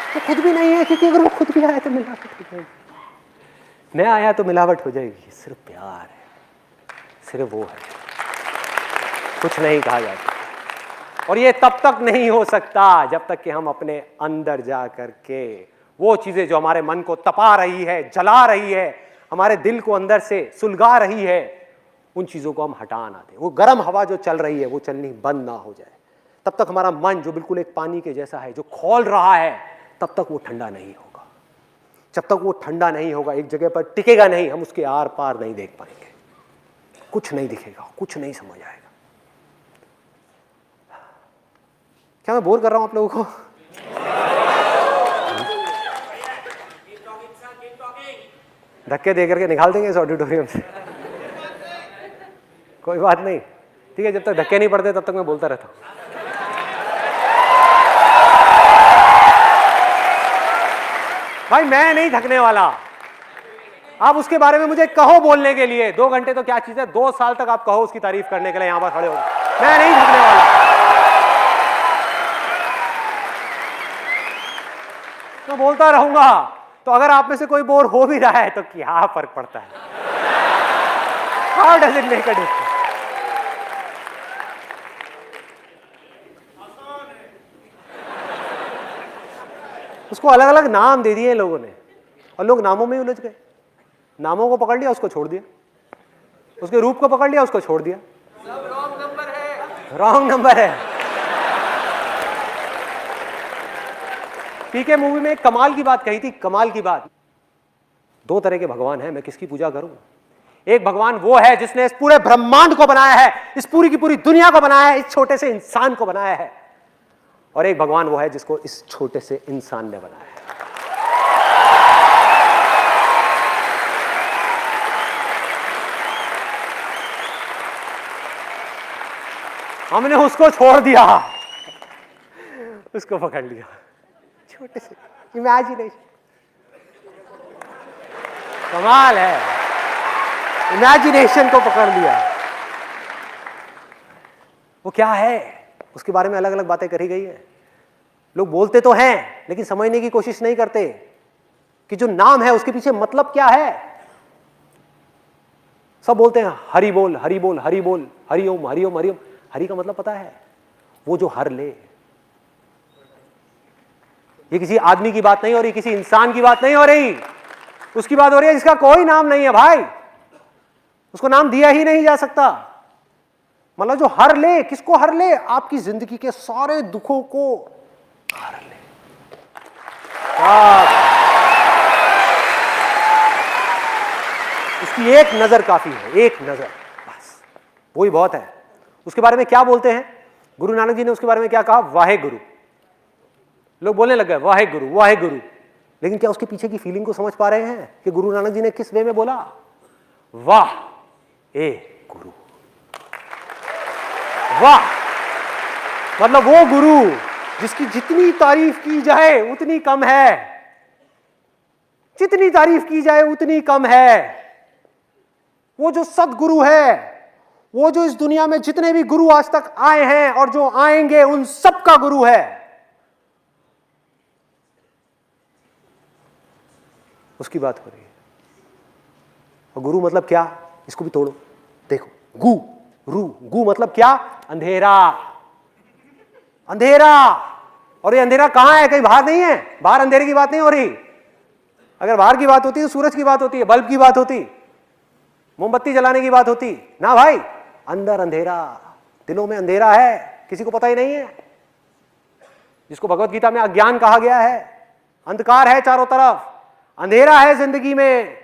S1: वो खुद भी नहीं है क्योंकि अगर वो खुद भी आया तो मिलावट हो जाएगी, मैं आया तो मिलावट हो जाएगी। सिर्फ प्यार है, सिर्फ वो है, कुछ नहीं कहा जाता। और ये तब तक नहीं हो सकता जब तक कि हम अपने अंदर जा करके वो चीजें जो हमारे मन को तपा रही है, जला रही है, हमारे दिल को अंदर से सुलगा रही है, उन चीजों को हम हटा ना दें। वो गर्म हवा जो चल रही है वो चलनी बंद ना हो जाए, तब तक हमारा मन जो बिल्कुल एक पानी के जैसा है जो खौल रहा है, तब तक वो ठंडा नहीं होगा। जब तक वो ठंडा नहीं होगा, एक जगह पर टिकेगा नहीं, हम उसके आर पार नहीं देख पाएंगे, कुछ नहीं दिखेगा, कुछ नहीं समझ आएगा। क्या मैं बोर कर रहा हूं आप लोगों को? धक्के दे करके निकाल देंगे इस ऑडिटोरियम से, कोई बात नहीं, ठीक है। जब तक धक्के नहीं पड़ते तब तक मैं बोलता रहता हूं। भाई मैं नहीं थकने वाला, आप उसके बारे में मुझे कहो बोलने के लिए, 2 घंटे तो क्या चीज है, 2 साल तक आप कहो उसकी तारीफ करने के लिए यहां पर खड़े हो, मैं नहीं थकने वाला, मैं बोलता रहूंगा। तो अगर आप में से कोई बोर हो भी रहा है तो क्या फर्क पड़ता है? How does it make a difference? उसको अलग अलग नाम दे दिए लोगों ने और लोग नामों में ही उलझ गए। नामों को पकड़ लिया, उसको छोड़ दिया, उसके रूप को पकड़ लिया, उसको छोड़ दिया। सब रॉन्ग नंबर है, रॉन्ग नंबर है। पीके मूवी में एक कमाल की बात कही थी, कमाल की बात। 2 तरह के भगवान हैं, मैं किसकी पूजा करूं? एक भगवान वो है जिसने इस पूरे ब्रह्मांड को बनाया है, इस पूरी की पूरी दुनिया को बनाया है, इस छोटे से इंसान को बनाया है। और एक भगवान वो है जिसको इस छोटे से इंसान ने बनाया है। हमने उसको छोड़ दिया, उसको पकड़ लिया, छोटे से इमेजिनेशन। कमाल है, इमेजिनेशन को पकड़ लिया। वो क्या है, उसके बारे में अलग अलग बातें करी गई है। लोग बोलते तो हैं लेकिन समझने की कोशिश नहीं करते कि जो नाम है उसके पीछे मतलब क्या है। सब बोलते हैं हरि बोल, हरि बोल, हरि बोल, हरिओम, हरिओम, हरिओम। हरि का मतलब पता है? वो जो हर ले। ये किसी आदमी की बात नहीं हो रही, किसी इंसान की बात नहीं हो रही, उसकी बात हो रही है जिसका कोई नाम नहीं है भाई, उसको नाम दिया ही नहीं जा सकता। मतलब जो हर ले, किसको हर ले? आपकी जिंदगी के सारे दुखों को हर ले। उसकी एक नजर काफी है, एक नजर बस, वही बहुत है। उसके बारे में क्या बोलते हैं? गुरु नानक जी ने उसके बारे में क्या कहा? वाहे गुरु। लोग बोलने लग गए वाहे गुरु, वाहे गुरु, लेकिन क्या उसके पीछे की फीलिंग को समझ पा रहे हैं कि गुरु नानक जी ने किस वे में बोला? वाह ए गुरु, वाह मतलब वो गुरु जिसकी जितनी तारीफ की जाए उतनी कम है, जितनी तारीफ की जाए उतनी कम है। वो जो सदगुरु है, वो जो इस दुनिया में जितने भी गुरु आज तक आए हैं और जो आएंगे उन सब का गुरु है। उसकी बात हो रही है। और गुरु मतलब क्या? इसको भी तोड़ो, देखो, गु रू, गु मतलब क्या? अंधेरा, अंधेरा। और ये अंधेरा कहां है? कहीं बाहर नहीं है, बाहर अंधेरे की बात नहीं हो रही। अगर बाहर की बात होती है, सूरज की बात होती है, बल्ब की बात होती, मोमबत्ती जलाने की बात होती ना भाई। अंदर अंधेरा, दिलों में अंधेरा है, किसी को पता ही नहीं है, जिसको भगवत गीता में अज्ञान कहा गया है। अंधकार है चारों तरफ, अंधेरा है जिंदगी में।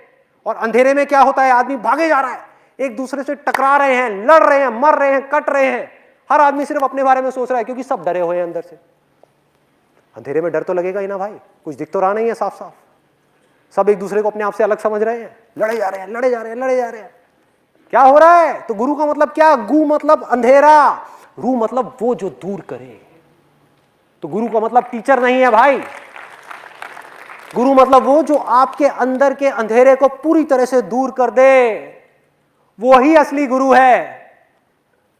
S1: और अंधेरे में क्या होता है, आदमी भागे जा रहा है, एक दूसरे से टकरा रहे हैं, लड़ रहे हैं, मर रहे हैं, कट रहे हैं। हर आदमी सिर्फ अपने बारे में सोच रहा है, क्योंकि सब डरे हुए हैं अंदर से। अंधेरे में डर तो लगेगा ही ना भाई, कुछ दिख तो रहा नहीं है साफ साफ। सब एक दूसरे को अपने आप से अलग समझ रहे हैं, लड़े जा रहे हैं, लड़े जा रहे हैं, लड़े जा रहे हैं। क्या हो रहा है? तो गुरु का मतलब क्या? गु मतलब अंधेरा, रू मतलब वो जो दूर करे। तो गुरु का मतलब टीचर नहीं है भाई, गुरु मतलब वो जो आपके अंदर के अंधेरे को पूरी तरह से दूर कर दे, वो ही असली गुरु है।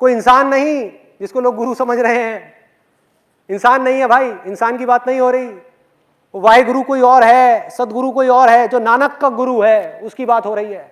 S1: कोई इंसान नहीं जिसको लोग गुरु समझ रहे हैं, इंसान नहीं है भाई, इंसान की बात नहीं हो रही। वाहे गुरु कोई और है, सदगुरु कोई और है, जो नानक का गुरु है उसकी बात हो रही है।